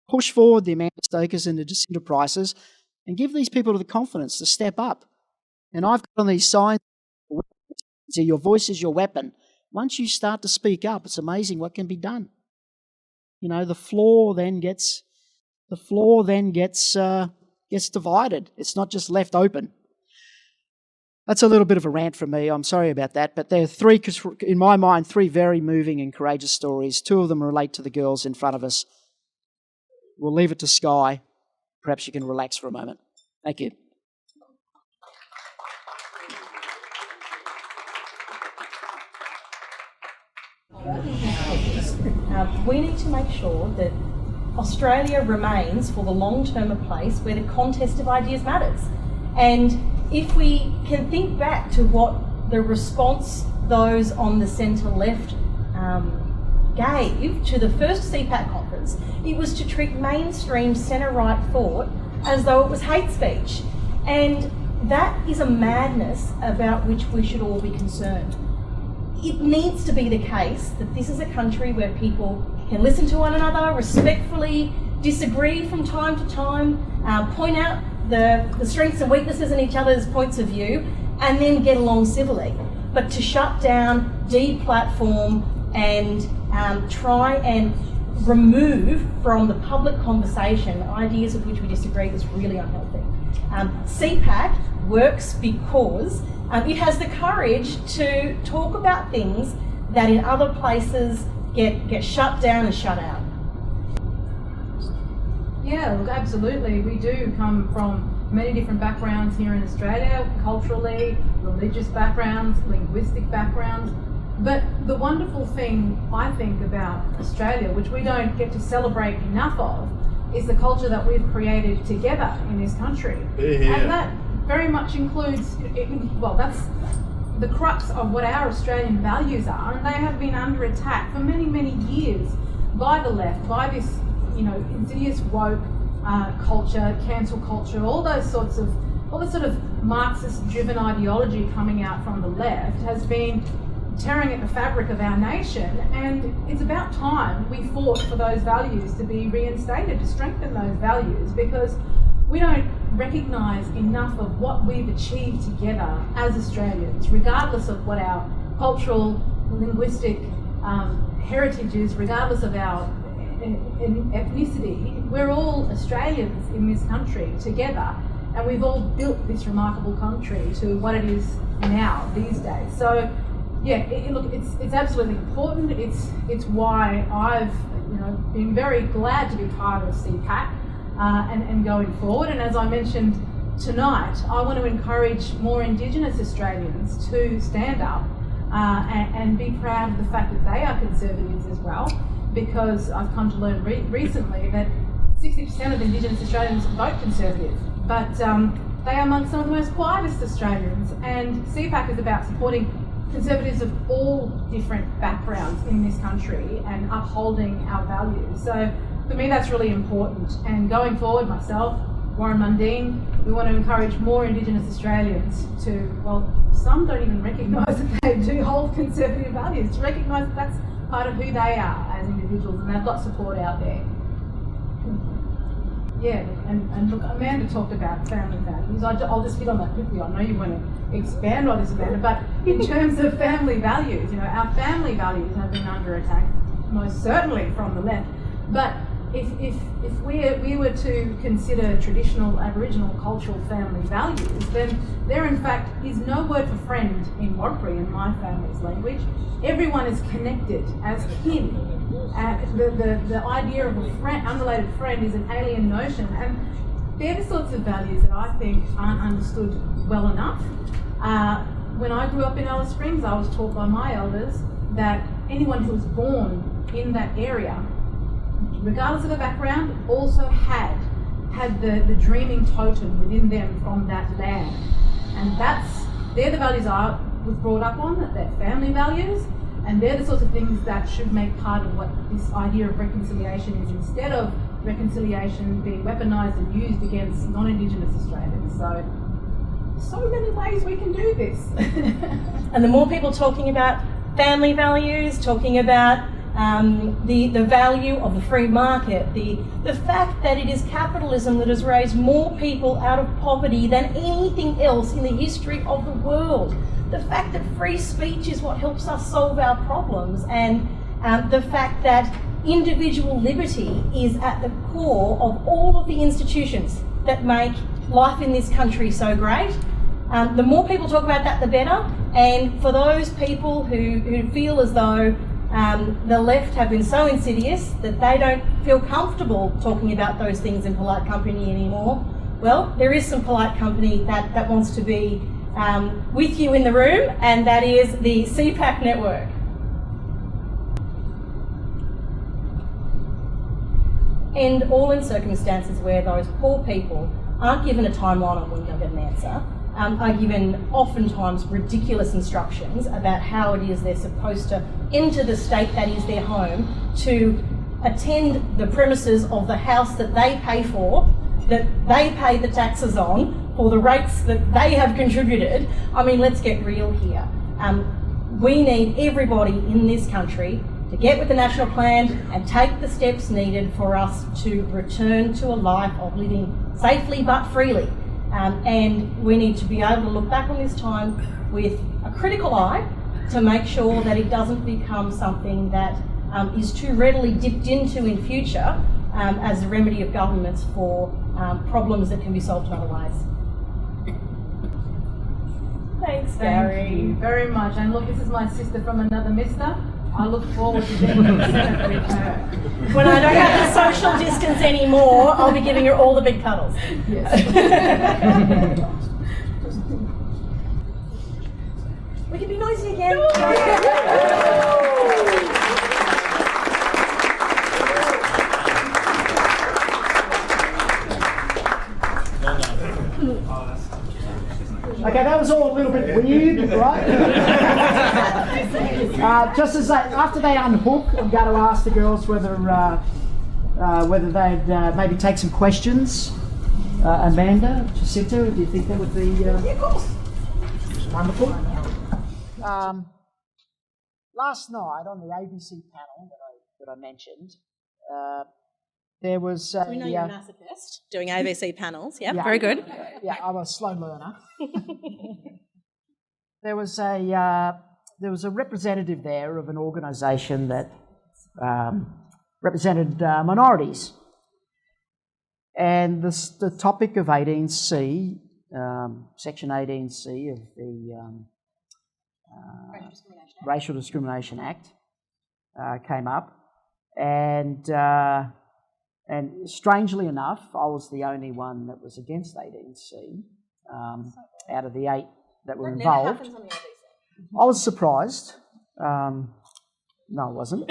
push forward the Amanda Stokers and the Jacinta Prices, and give these people the confidence to step up. And I've got on these signs, so your voice is your weapon. Once you start to speak up, it's amazing what can be done. The floor then gets divided. It's not just left open. That's a little bit of a rant from me. I'm sorry about that. But there are three, in my mind, three very moving and courageous stories. Two of them relate to the girls in front of us. We'll leave it to Sky. Perhaps you can relax for a moment. Thank you. We need to make sure that Australia remains for the long term a place where the contest of ideas matters. And if we can think back to what the response those on the centre-left gave to the first CPAC conference, it was to treat mainstream centre-right thought as though it was hate speech. And that is a madness about which we should all be concerned. It needs to be the case that this is a country where people can listen to one another, respectfully disagree from time to time, point out the strengths and weaknesses in each other's points of view, and then get along civilly. But to shut down, deplatform, and try and remove from the public conversation ideas of which we disagree is really unhealthy. CPAC works because it has the courage to talk about things that in other places get shut down and shut out. Yeah, look, absolutely. We do come from many different backgrounds here in Australia, culturally, religious backgrounds, linguistic backgrounds. But the wonderful thing, I think, about Australia, which we don't get to celebrate enough of, is the culture that we've created together in this country. Yeah. And that very much includes, well, that's the crux of what our Australian values are, and they have been under attack for many, many years by the left, by this, insidious woke culture, cancel culture, all the sort of Marxist-driven ideology coming out from the left has been tearing at the fabric of our nation, and it's about time we fought for those values to be reinstated, to strengthen those values, because we don't recognise enough of what we've achieved together as Australians, regardless of what our cultural, linguistic heritage is, regardless of our ethnicity. We're all Australians in this country together, and we've all built this remarkable country to what it is now, these days. So, yeah, look, it's absolutely important. It's why I've been very glad to be part of CPAC and going forward. And as I mentioned tonight, I want to encourage more Indigenous Australians to stand up and be proud of the fact that they are conservatives as well, because I've come to learn recently that 60% of Indigenous Australians vote Conservative, but they are amongst some of the most quietest Australians, and CPAC is about supporting Conservatives of all different backgrounds in this country and upholding our values. So for me, that's really important. And going forward, myself, Warren Mundine, we want to encourage more Indigenous Australians to, well, some don't even recognise that they do hold conservative values, to recognise that that's part of who they are as individuals, and they've got support out there. Yeah, and look, Amanda talked about family values. I'll just hit on that quickly. I know you want to expand on this, Amanda, but in terms of family values, our family values have been under attack, most certainly from the left. But if we were to consider traditional Aboriginal cultural family values, then there in fact is no word for friend in Warrpiri, in my family's language. Everyone is connected as kin. The idea of a friend, unrelated friend, is an alien notion, and they're the sorts of values that I think aren't understood well enough. When I grew up in Alice Springs, I was taught by my elders that anyone who was born in that area, regardless of the background, also had the dreaming totem within them from that land. And they're the values I was brought up on, that they're family values, and they're the sorts of things that should make part of what this idea of reconciliation is, instead of reconciliation being weaponised and used against non-Indigenous Australians. So many ways we can do this. And the more people talking about family values, talking about the value of the free market, the fact that it is capitalism that has raised more people out of poverty than anything else in the history of the world, the fact that free speech is what helps us solve our problems, and the fact that individual liberty is at the core of all of the institutions that make life in this country so great. The more people talk about that, the better. And for those people who feel as though the left have been so insidious that they don't feel comfortable talking about those things in polite company anymore, well, there is some polite company that wants to be with you in the room, and that is the CPAC.network. And all in circumstances where those poor people aren't given a timeline on when they'll get an answer, are given oftentimes ridiculous instructions about how it is they're supposed to enter the state that is their home, to attend the premises of the house that they pay for, that they pay the taxes on, for the rates that they have contributed. I mean, let's get real here. We need everybody in this country to get with the national plan and take the steps needed for us to return to a life of living safely but freely. And we need to be able to look back on this time with a critical eye to make sure that it doesn't become something that is too readily dipped into in future as a remedy of governments for problems that can be solved in other ways. Thanks, Gary. Thank you very much. And look, this is my sister from another mister. I look forward to being in the Senate with her. When I don't have the social distance anymore, I'll be giving her all the big cuddles. Yes. We can be noisy again. Okay, that was all a little bit weird, right? Just as after they unhook, I'm going to ask the girls whether they'd maybe take some questions. Amanda, Jacinta, do you think that would be wonderful? Last night on the ABC panel that I mentioned, there was we know you're a masochist doing ABC panels. Yep, very good. Yeah, I'm a slow learner. There was a representative there of an organisation that represented minorities, and the topic of 18C, Section 18C of the Racial Discrimination Act came up, and strangely enough, I was the only one that was against 18C out of the 8 that were involved. Never happens on the ABC. I was surprised. No, I wasn't.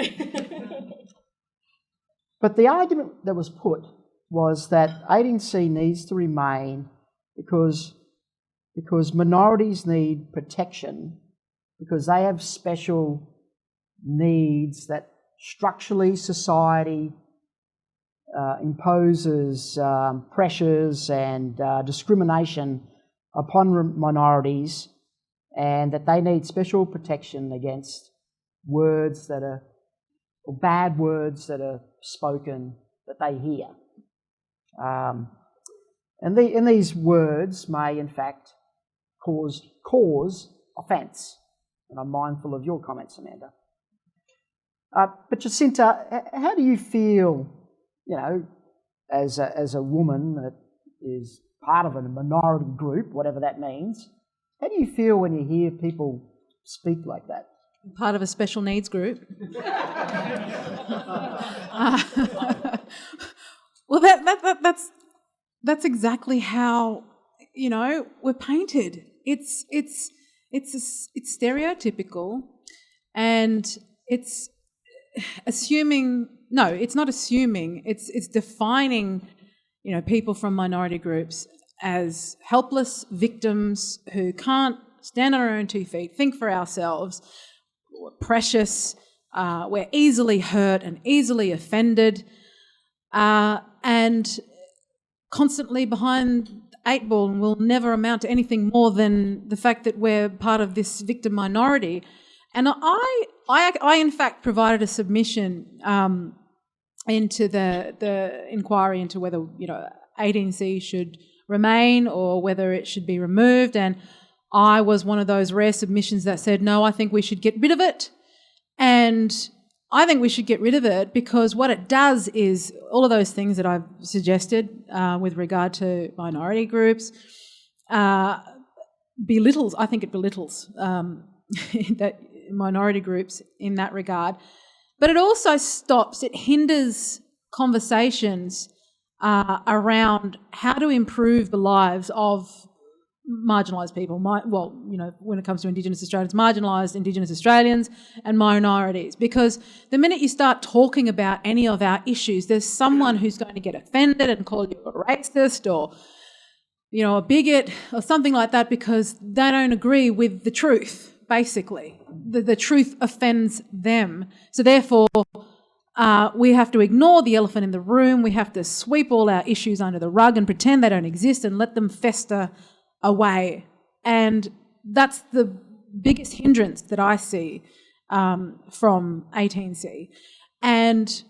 But the argument that was put was that 18C needs to remain because minorities need protection, because they have special needs that structurally society imposes pressures and discrimination upon minorities, and that they need special protection against words that are, or bad words that are spoken that they hear. And these words may in fact cause offence. And I'm mindful of your comments, Amanda. But Jacinta, how do you feel, you know, as a woman that is part of a minority group, whatever that means? How do you feel when you hear people speak like that? Part of a special needs group. Well, that's exactly how, you know, we're painted. It's stereotypical, and it's assuming. No, it's not assuming. It's defining, you know, people from minority groups as helpless victims who can't stand on our own 2 feet, think for ourselves. We're precious. We're easily hurt and easily offended, and constantly behind the 8 ball, and will never amount to anything more than the fact that we're part of this victim minority. And I in fact provided a submission into the inquiry into whether, you know, 18C should remain or whether it should be removed, and I was one of those rare submissions that said, no, I think we should get rid of it. And I think we should get rid of it because what it does is all of those things that I've suggested with regard to minority groups, belittles, I think it belittles that minority groups in that regard. But it also it hinders conversations around how to improve the lives of marginalised people. When it comes to Indigenous Australians, marginalised Indigenous Australians and minorities. Because the minute you start talking about any of our issues, there's someone who's going to get offended and call you a racist or, a bigot or something like that because they don't agree with the truth, basically. The truth offends them. So therefore, we have to ignore the elephant in the room. We have to sweep all our issues under the rug and pretend they don't exist and let them fester away. And that's the biggest hindrance that I see from 18C. And,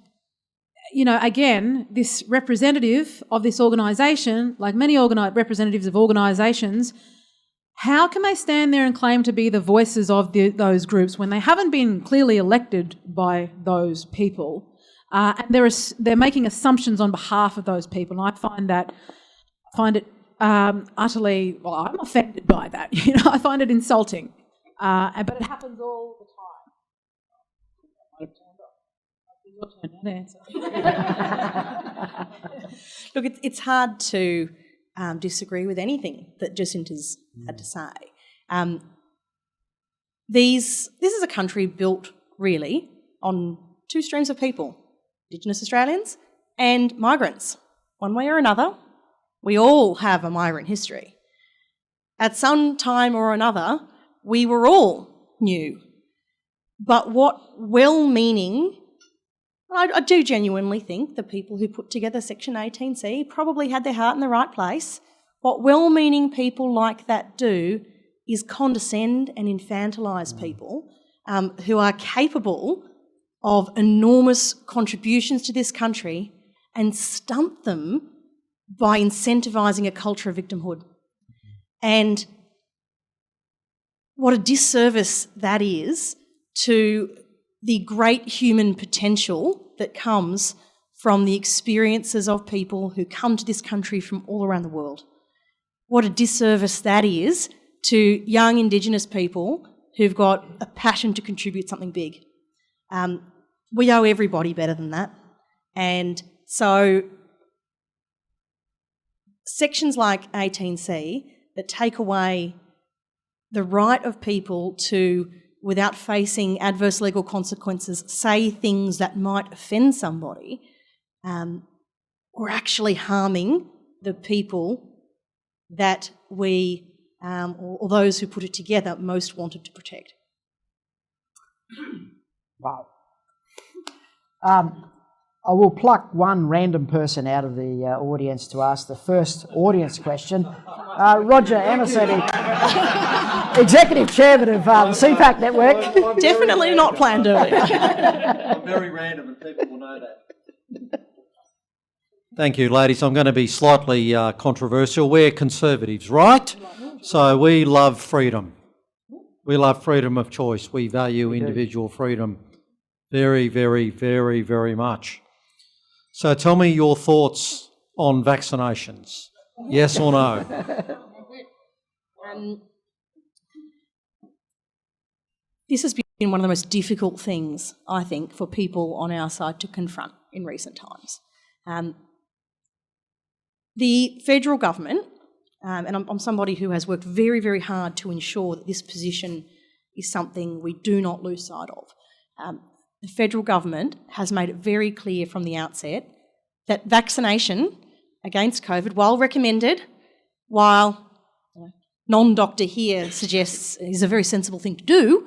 again, this representative of this organisation, like many representatives of organisations, how can they stand there and claim to be the voices of those groups when they haven't been clearly elected by those people? And they're making assumptions on behalf of those people. And I find it utterly, I'm offended by that. I find it insulting. But it happens all the time. Look, it's hard to disagree with anything that Jacinta's had to say. This is a country built really on two streams of people, Indigenous Australians and migrants. One way or another, we all have a migrant history. At some time or another, we were all new. But what well-meaning, I do genuinely think the people who put together Section 18C probably had their heart in the right place. What well-meaning people like that do is condescend and infantilise people who are capable of enormous contributions to this country and stump them by incentivising a culture of victimhood. And what a disservice that is to the great human potential that comes from the experiences of people who come to this country from all around the world. What a disservice that is to young Indigenous people who've got a passion to contribute something big. We owe everybody better than that. And so sections like 18C that take away the right of people to, without facing adverse legal consequences, say things that might offend somebody, or actually harming the people that we, or those who put it together, most wanted to protect. Wow. I will pluck one random person out of the audience to ask the first audience question. Roger Emerson, Executive Chairman of the CPAC.network. Definitely not planned earlier. I'm very random and people will know that. Thank you, ladies. I'm going to be slightly controversial. We're conservatives, right? So we love freedom. We love freedom of choice. We value individual freedom very, very, very, very much. So tell me your thoughts on vaccinations. Yes or no? This has been one of the most difficult things, I think, for people on our side to confront in recent times. The federal government, and I'm somebody who has worked very, very hard to ensure that this position is something we do not lose sight of. The federal government has made it very clear from the outset that vaccination against COVID, while recommended, while non-doctor here suggests is a very sensible thing to do,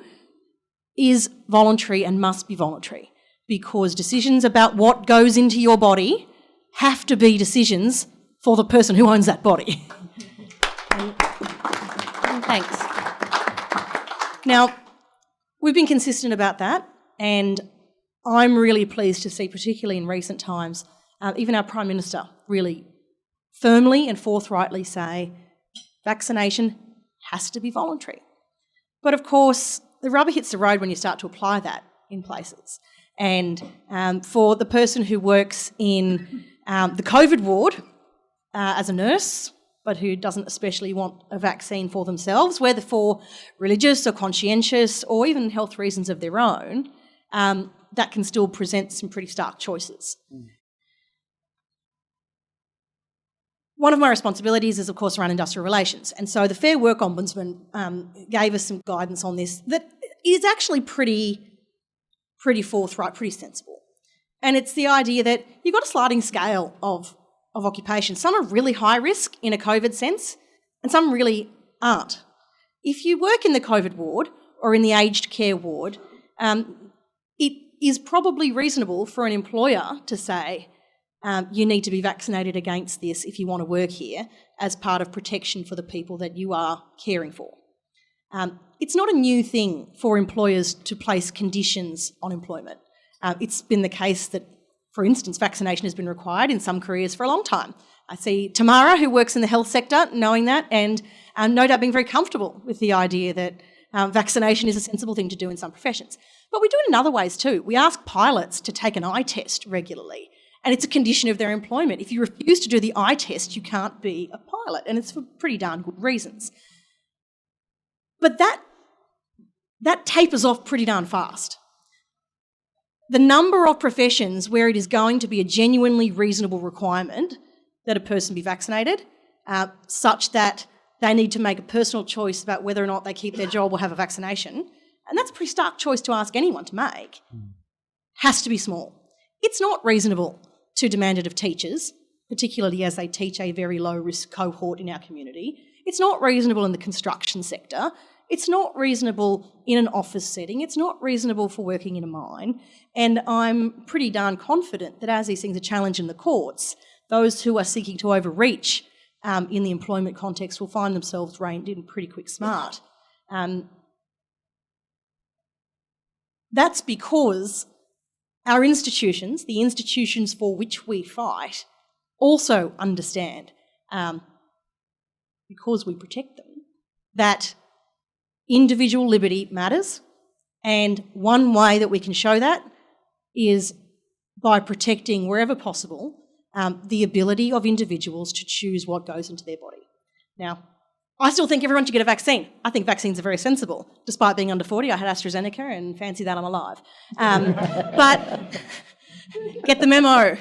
is voluntary and must be voluntary, because decisions about what goes into your body have to be decisions for the person who owns that body. Thanks. Now, we've been consistent about that, and I'm really pleased to see, particularly in recent times, even our Prime Minister really firmly and forthrightly say vaccination has to be voluntary. But of course, the rubber hits the road when you start to apply that in places. And for the person who works in the COVID ward as a nurse but who doesn't especially want a vaccine for themselves, whether for religious or conscientious or even health reasons of their own, that can still present some pretty stark choices. One of my responsibilities is, of course, around industrial relations. And so the Fair Work Ombudsman gave us some guidance on this that is actually pretty forthright, pretty sensible. And it's the idea that you've got a sliding scale of occupations. Some are really high risk in a COVID sense, and some really aren't. If you work in the COVID ward or in the aged care ward, it is probably reasonable for an employer to say, you need to be vaccinated against this if you want to work here as part of protection for the people that you are caring for. It's not a new thing for employers to place conditions on employment. It's been the case that, for instance, vaccination has been required in some careers for a long time. I see Tamara, who works in the health sector, knowing that and no doubt being very comfortable with the idea that vaccination is a sensible thing to do in some professions. But we do it in other ways too. We ask pilots to take an eye test regularly, and it's a condition of their employment. If you refuse to do the eye test, you can't be a pilot, and it's for pretty darn good reasons. But that tapers off pretty darn fast. The number of professions where it is going to be a genuinely reasonable requirement that a person be vaccinated, such that they need to make a personal choice about whether or not they keep their job or have a vaccination, and that's a pretty stark choice to ask anyone to make, has to be small. It's not reasonable to demand it of teachers, particularly as they teach a very low-risk cohort in our community. It's not reasonable in the construction sector. It's not reasonable in an office setting. It's not reasonable for working in a mine. And I'm pretty darn confident that as these things are challenged in the courts, those who are seeking to overreach in the employment context will find themselves reined in pretty quick smart. That's because our institutions, the institutions for which we fight, also understand, because we protect them, that individual liberty matters, and one way that we can show that is by protecting, wherever possible, the ability of individuals to choose what goes into their body. Now, I still think everyone should get a vaccine. I think vaccines are very sensible. Despite being under 40, I had AstraZeneca and fancy that I'm alive. But get the memo.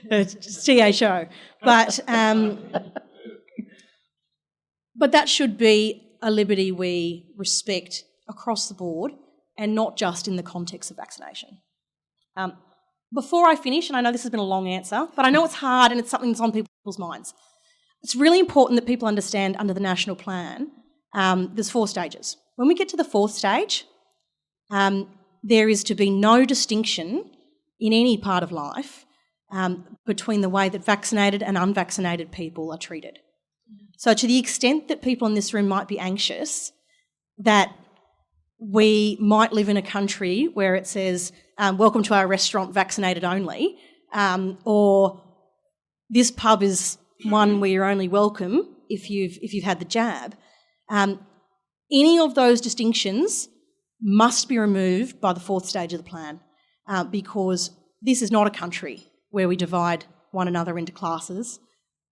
It's TA show. But that should be a liberty we respect across the board and not just in the context of vaccination. Before I finish, and I know this has been a long answer, but I know it's hard and it's something that's on people's minds. It's really important that people understand under the national plan, there's 4 stages. When we get to the 4th stage, there is to be no distinction in any part of life between the way that vaccinated and unvaccinated people are treated. So to the extent that people in this room might be anxious that we might live in a country where it says, welcome to our restaurant, vaccinated only, or this pub is one where you're only welcome if you've had the jab, any of those distinctions must be removed by the 4th stage of the plan, because this is not a country where we divide one another into classes.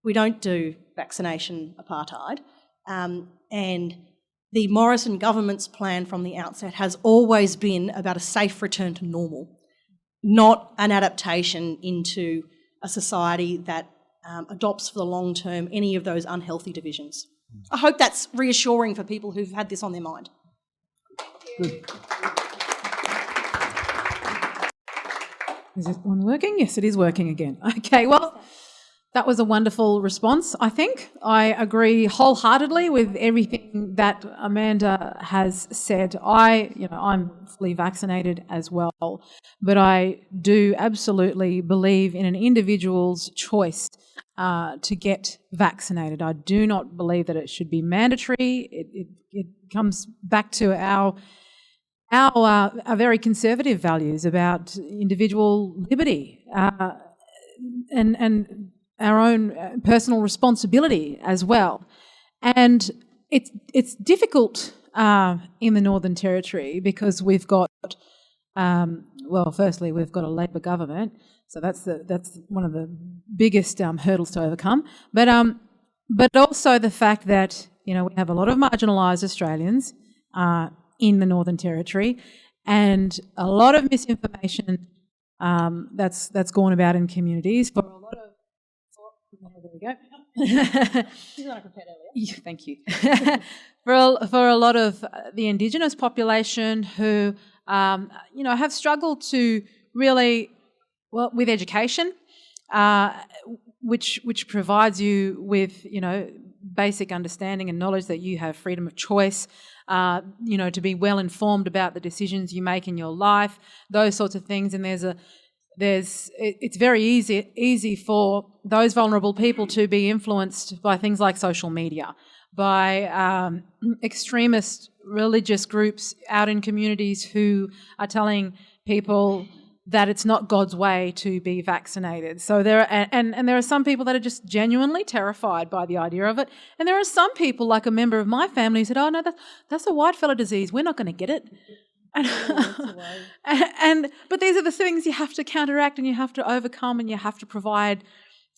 We don't do vaccination apartheid, and the Morrison government's plan from the outset has always been about a safe return to normal, not an adaptation into a society that adopts for the long term any of those unhealthy divisions. I hope that's reassuring for people who've had this on their mind. Good. Is this one working? Yes, it is working again. Okay, well, that was a wonderful response, I think. I agree wholeheartedly with everything that Amanda has said. I'm fully vaccinated as well, but I do absolutely believe in an individual's choice to get vaccinated. I do not believe that it should be mandatory. It comes back to our very conservative values about individual liberty and our own personal responsibility as well. And it's difficult in the Northern Territory because we've got, firstly, we've got a Labor government, so that's one of the biggest hurdles to overcome. But but also the fact that, we have a lot of marginalised Australians in the Northern Territory, and a lot of misinformation that's gone about in communities for a lot of. There we go. She's not prepared earlier. Yeah, thank you. for a lot of the Indigenous population who, have struggled to really, with education, which provides you with, basic understanding and knowledge that you have freedom of choice, to be well informed about the decisions you make in your life, those sorts of things. And it's very easy for those vulnerable people to be influenced by things like social media, by extremist religious groups out in communities who are telling people that it's not God's way to be vaccinated. So there are some people that are just genuinely terrified by the idea of it, and there are some people, like a member of my family, who said, "Oh no, that's a white fella disease. We're not going to get it." But these are the things you have to counteract and you have to overcome, and you have to provide.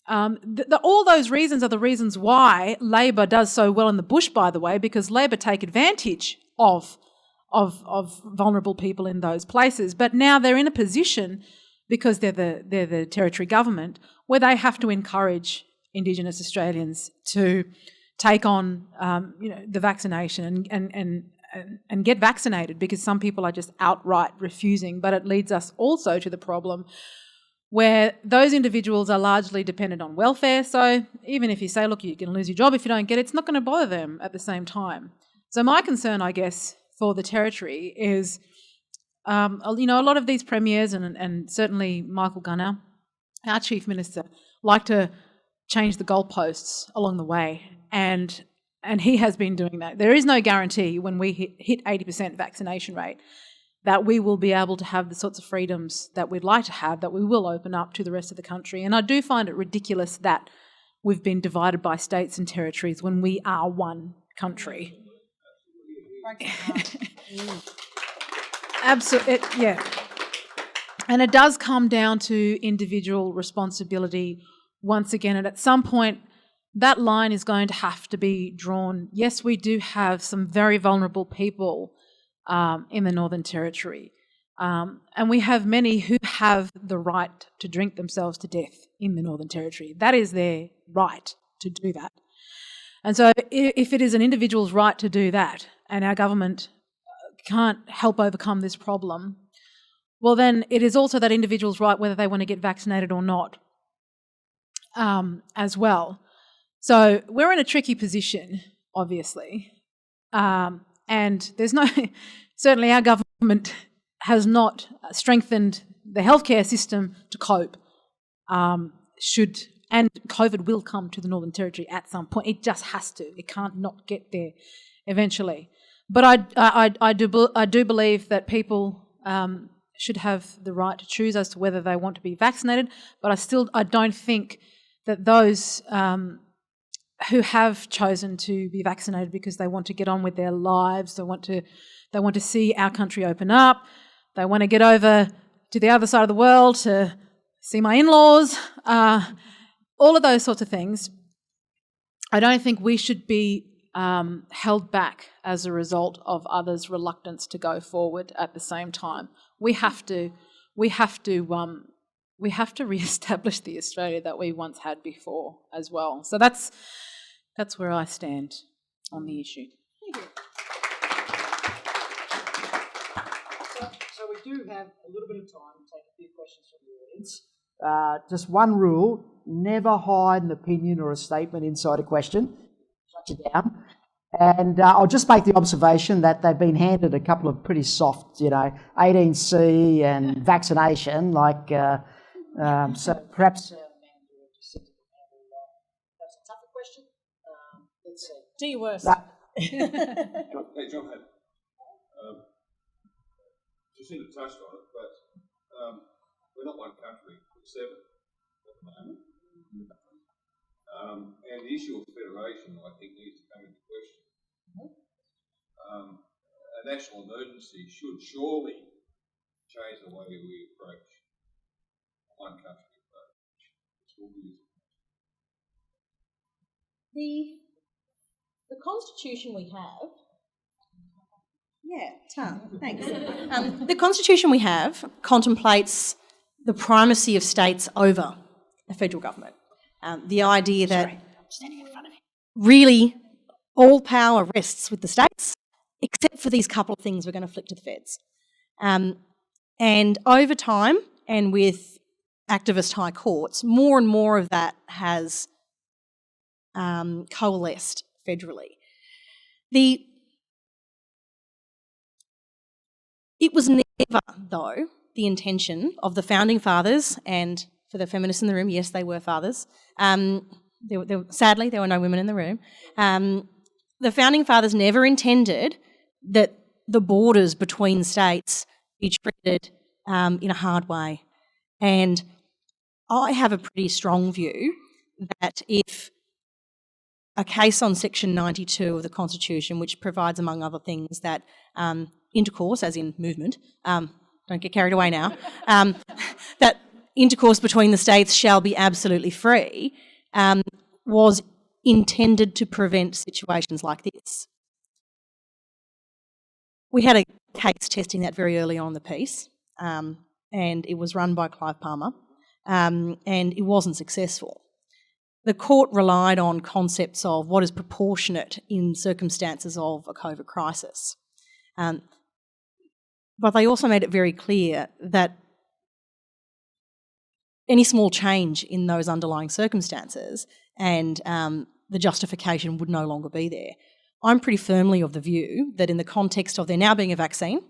All those reasons are the reasons why Labor does so well in the bush, by the way, because Labor take advantage of vulnerable people in those places. But now they're in a position, because they're the territory government, where they have to encourage Indigenous Australians to take on the vaccination and get vaccinated, because some people are just outright refusing. But it leads us also to the problem where those individuals are largely dependent on welfare. So even if you say, look, you're going to lose your job if you don't get it, it's not going to bother them at the same time. So my concern, I guess, for the Territory is, a lot of these premiers and certainly Michael Gunner, our Chief Minister, like to change the goalposts along the way. And he has been doing that. There is no guarantee when we hit 80% vaccination rate that we will be able to have the sorts of freedoms that we'd like to have, that we will open up to the rest of the country. And I do find it ridiculous that we've been divided by states and territories when we are one country. Absolutely, yeah. And it does come down to individual responsibility once again. And at some point, that line is going to have to be drawn. Yes, we do have some very vulnerable people in the Northern Territory. And we have many who have the right to drink themselves to death in the Northern Territory. That is their right to do that. And so if it is an individual's right to do that, and our government can't help overcome this problem, well then it is also that individual's right whether they want to get vaccinated or not, as well. So we're in a tricky position, obviously. And there's certainly our government has not strengthened the healthcare system to cope. And COVID will come to the Northern Territory at some point. It just has to. It can't not get there eventually. But I do believe that people should have the right to choose as to whether they want to be vaccinated. But I don't think that those who have chosen to be vaccinated because they want to get on with their lives, they want to see our country open up, they want to get over to the other side of the world to see my in-laws, all of those sorts of things. I don't think we should be held back as a result of others' reluctance to go forward at the same time. We have to re-establish the Australia that we once had before as well. So that's where I stand on the issue. Thank you. So we do have a little bit of time to take a few questions from the audience. Just one rule: never hide an opinion or a statement inside a question. Shut you down. And I'll just make the observation that they've been handed a couple of pretty soft, 18C and vaccination, so perhaps. Do your worst. Hey, John, Jacinta touched on it, but we're not one country, we're seven at the moment. And the issue of federation, I think, needs to come into question. A national emergency should surely change the way we approach one country approach. The constitution we have. Yeah, thanks. The constitution we have contemplates the primacy of states over a federal government. The idea that really all power rests with the states, except for these couple of things we're going to flick to the feds. And over time, and with activist high courts, more and more of that has coalesced federally. It was never, though, the intention of the Founding Fathers, and for the feminists in the room, yes, they were fathers. Sadly, there were no women in the room. The Founding Fathers never intended that the borders between states be treated in a hard way. And I have a pretty strong view that if a case on Section 92 of the Constitution, which provides, among other things, that intercourse, as in movement, don't get carried away now, that intercourse between the states shall be absolutely free, was intended to prevent situations like this. We had a case testing that very early on in the piece, and it was run by Clive Palmer, and it wasn't successful. The court relied on concepts of what is proportionate in circumstances of a COVID crisis. But they also made it very clear that any small change in those underlying circumstances and the justification would no longer be there. I'm pretty firmly of the view that in the context of there now being a vaccine,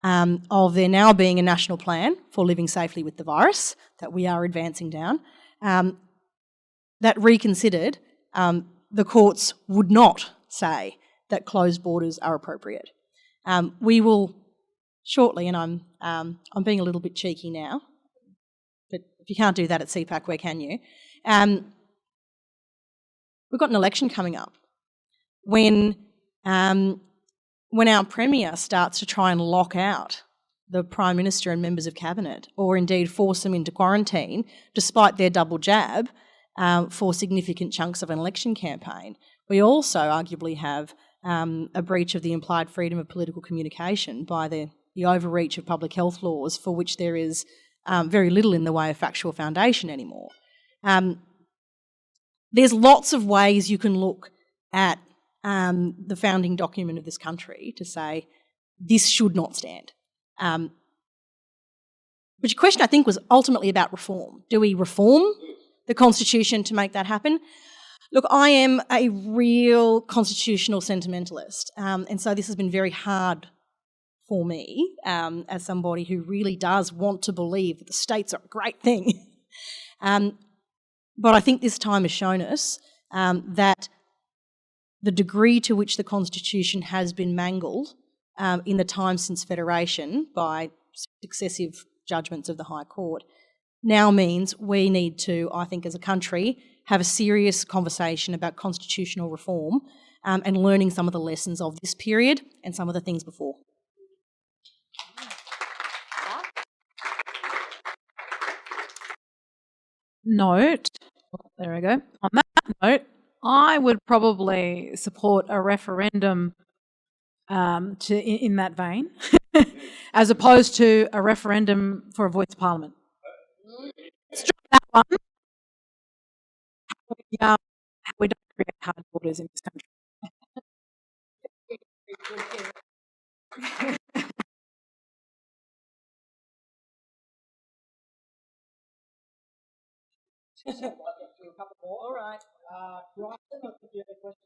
of there now being a national plan for living safely with the virus that we are advancing down, that reconsidered, the courts would not say that closed borders are appropriate. We will shortly, and I'm being a little bit cheeky now, but if you can't do that at CPAC, where can you? We've got an election coming up. When our Premier starts to try and lock out the Prime Minister and members of Cabinet, or indeed force them into quarantine, despite their double jab, for significant chunks of an election campaign, we also arguably have a breach of the implied freedom of political communication by the overreach of public health laws, for which there is very little in the way of factual foundation anymore. There's lots of ways you can look at the founding document of this country to say this should not stand. But your question, I think, was ultimately about reform. Do we reform the Constitution to make that happen? Look, I am a real constitutional sentimentalist, and so this has been very hard for me as somebody who really does want to believe that the states are a great thing. But I think this time has shown us that the degree to which the Constitution has been mangled in the time since Federation by successive judgments of the High Court now means we need to, I think, as a country, have a serious conversation about constitutional reform and learning some of the lessons of this period and some of the things before. There we go. On that note, I would probably support a referendum in that vein, as opposed to a referendum for a voice of Parliament. Let's drop that one. We don't create hard borders in this country. All right. Bryson, I think you have a question.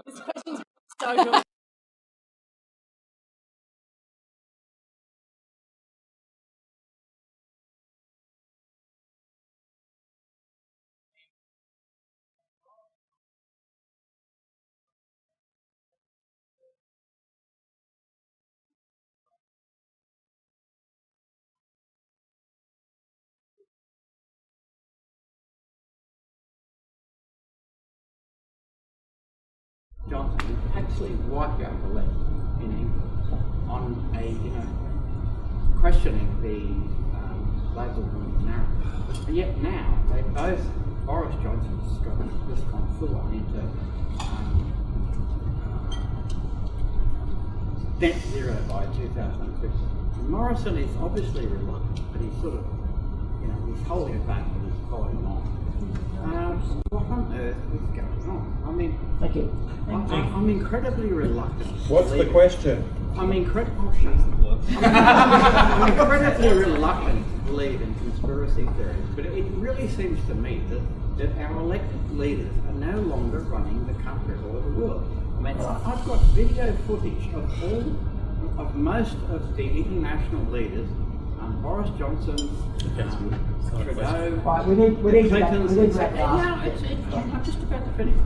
This question's so good. Johnson absolutely wiped out the left in England on questioning the Labour narrative. And yet now, they both, Boris Johnson's just gone full on into net zero by 2050. And Morrison is obviously reluctant, but he's sort of, he's holding it back, but he's following on. What on earth is going on? I mean, thank you. I'm incredibly reluctant. What's the question? I'm incredibly reluctant to believe in conspiracy theories, but it really seems to me that our elected leaders are no longer running the country or the world. I mean, I've got video footage of most of the international leaders, Boris Johnson, Trudeau, right, we need Clintons. I'm just about to finish.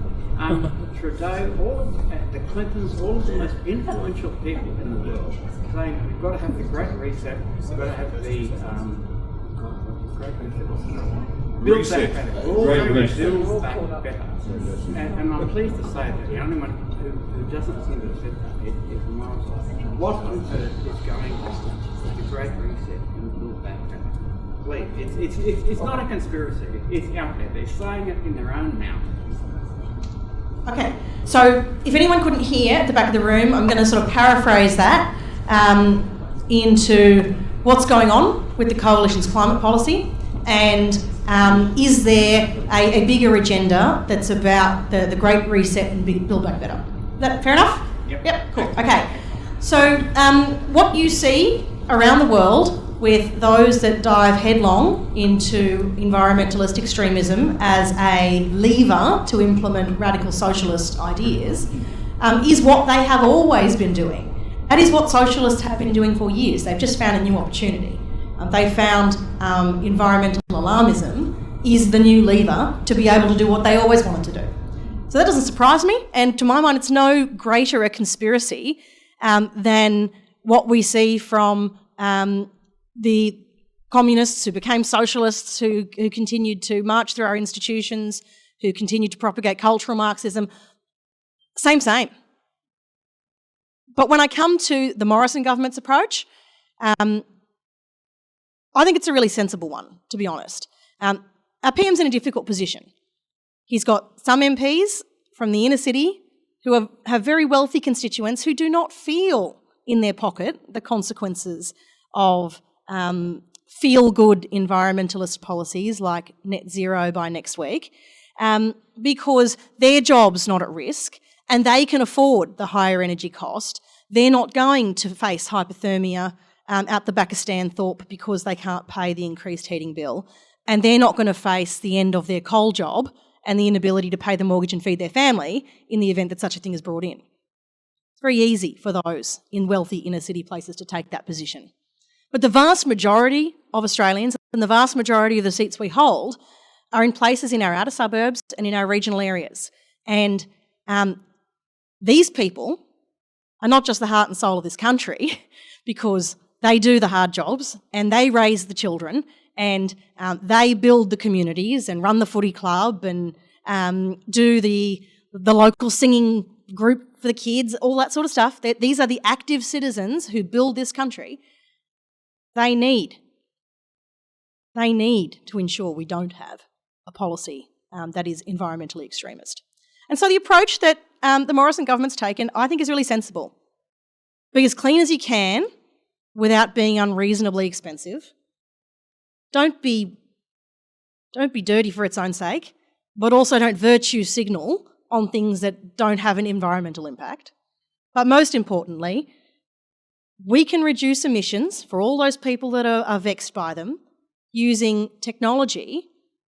Trudeau, all of the Clintons, all of the most influential people in the world, saying we've got to have the Great Reset, we've got to have the Great Reset. Build back better. Build back better. And I'm pleased to say that the only one who doesn't seem to have said that is Morrison. What on earth is going on with the Great Reset and Build Back Better? Please, it's not a conspiracy. It's out there. They're saying it in their own mouth. Okay, so if anyone couldn't hear at the back of the room, I'm going to sort of paraphrase that into what's going on with the Coalition's climate policy, and is there a bigger agenda that's about the Great Reset and Build Back Better? Is that fair enough? Yep, cool. Okay, so what you see around the world with those that dive headlong into environmentalist extremism as a lever to implement radical socialist ideas is what they have always been doing. That is what socialists have been doing for years. They've just found a new opportunity. They found environmental alarmism is the new lever to be able to do what they always wanted to do. So that doesn't surprise me, and to my mind it's no greater a conspiracy than what we see from the communists who became socialists, who continued to march through our institutions, who continued to propagate cultural Marxism. Same. But when I come to the Morrison government's approach, I think it's a really sensible one, to be honest. Our PM's in a difficult position. He's got some MPs from the inner city who have very wealthy constituents who do not feel in their pocket the consequences of feel-good environmentalist policies like net zero by next week, because their job's not at risk and they can afford the higher energy cost. They're not going to face hypothermia out the back of Stanthorpe because they can't pay the increased heating bill, and they're not going to face the end of their coal job and the inability to pay the mortgage and feed their family in the event that such a thing is brought in. It's very easy for those in wealthy inner city places to take that position. But the vast majority of Australians and the vast majority of the seats we hold are in places in our outer suburbs and in our regional areas. And these people are not just the heart and soul of this country because they do the hard jobs and they raise the children and they build the communities and run the footy club and do the local singing group for the kids, all that sort of stuff. These are the active citizens who build this country. They need to ensure we don't have a policy that is environmentally extremist. And so the approach that the Morrison government's taken, I think, is really sensible. Be as clean as you can without being unreasonably expensive. Don't be dirty for its own sake, but also don't virtue signal on things that don't have an environmental impact. But most importantly, we can reduce emissions for all those people that are vexed by them using technology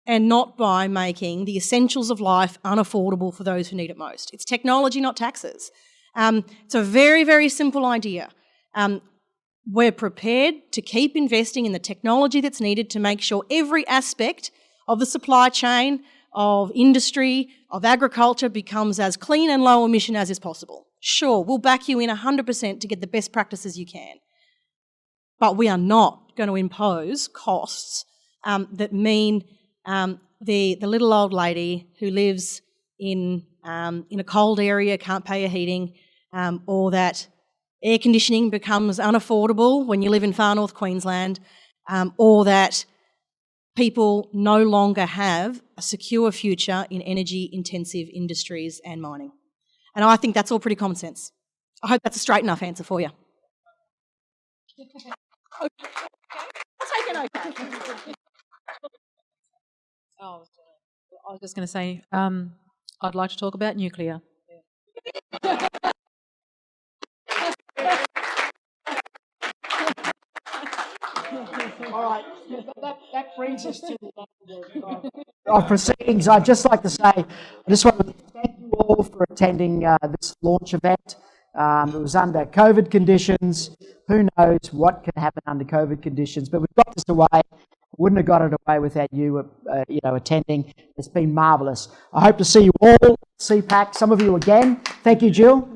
and not by making the essentials of life unaffordable for those who need it most. It's technology, not taxes. It's a very, very simple idea. We're prepared to keep investing in the technology that's needed to make sure every aspect of the supply chain, of industry, of agriculture becomes as clean and low emission as is possible. Sure, we'll back you in 100% to get the best practices you can. But we are not going to impose costs that mean the little old lady who lives in in a cold area can't pay your heating, or that air conditioning becomes unaffordable when you live in far north Queensland, or that people no longer have a secure future in energy-intensive industries and mining. And I think that's all pretty common sense. I hope that's a straight enough answer for you. I'll take an okay. Oh, I was just going to say, I'd like to talk about nuclear. All right, that brings us to the end of proceedings. I'd just like to say, I just want to thank you all for attending this launch event. It was under COVID conditions. Who knows what can happen under COVID conditions? But we've got this away. Wouldn't have got it away without you, attending. It's been marvellous. I hope to see you all at CPAC. Some of you again. Thank you, Jill.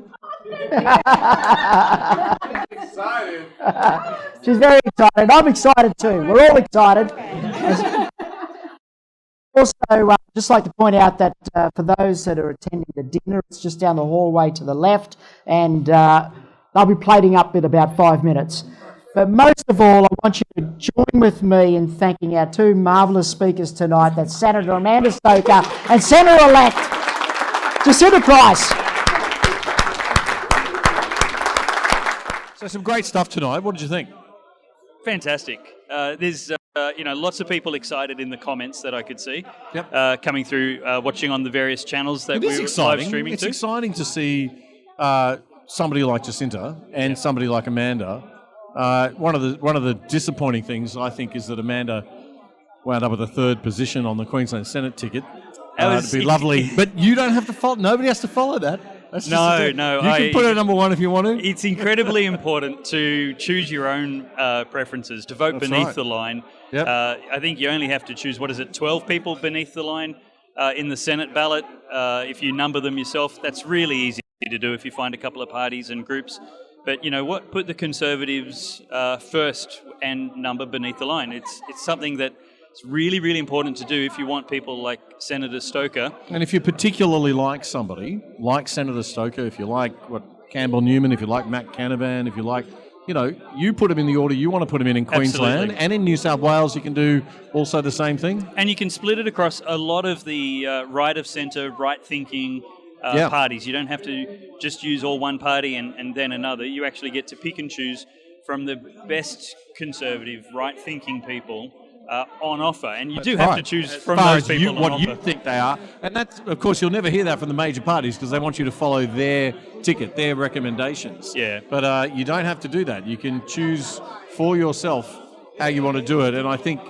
Excited. She's very excited. I'm excited too. We're all excited. Also, just like to point out that for those that are attending the dinner, it's just down the hallway to the left, and they'll be plating up in about 5 minutes. But most of all, I want you to join with me in thanking our two marvellous speakers tonight. That's Senator Amanda Stoker and Senator-elect Jacinta Price. So some great stuff tonight. What did you think? Fantastic. There's lots of people excited in the comments that I could see. Yep. Coming through, watching on the various channels that we're exciting. live streaming It's to. exciting to see somebody like Jacinta and somebody like Amanda. One of the disappointing things, I think, is that Amanda wound up with a third position on the Queensland Senate ticket. It'd be lovely, but you don't have to follow. Nobody has to follow that. That's No. You can put her number one if you want to. It's incredibly important to choose your own preferences, to vote That's beneath right. the line. Yep. I think you only have to choose, 12 people beneath the line in the Senate ballot. If you number them yourself, that's really easy to do if you find a couple of parties and groups. But you know what? Put the Conservatives first and number beneath the line. It's something that it's really, really important to do if you want people like Senator Stoker. And if you particularly like somebody, like Senator Stoker, if you like Campbell Newman, if you like Matt Canavan, if you like, you put them in the order you want to put them in Queensland. Absolutely. And in New South Wales, you can do also the same thing. And you can split it across a lot of the right of centre, right-thinking parties. You don't have to just use all one party and then another. You actually get to pick and choose from the best conservative, right-thinking people on offer, and you do have to choose from those people on what offer. you think they are, and that's, of course, you'll never hear that from the major parties because they want you to follow their ticket, their recommendations. Yeah. But you don't have to do that. You can choose for yourself how you want to do it, and I think,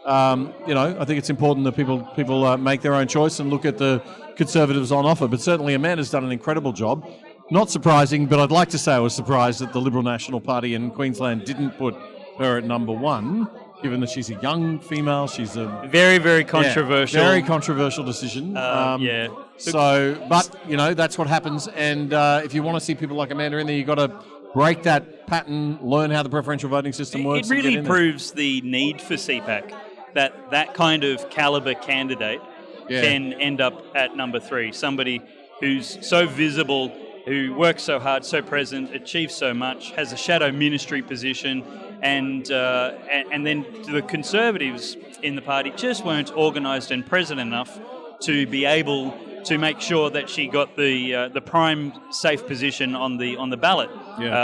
I think it's important that people make their own choice and look at the Conservatives on offer. But certainly, Amanda's done an incredible job. Not surprising, but I'd like to say I was surprised that the Liberal National Party in Queensland didn't put her at number one. Given that she's a young female, she's a very, very controversial, very controversial decision. Yeah. So, but that's what happens. And if you want to see people like Amanda in there, you've got to break that pattern, learn how the preferential voting system works. It really proves the need for CPAC, that kind of calibre candidate can end up at number 3. Somebody who's so visible, who works so hard, so present, achieves so much, has a shadow ministry position. And then the Conservatives in the party just weren't organised and present enough to be able to make sure that she got the prime safe position on the ballot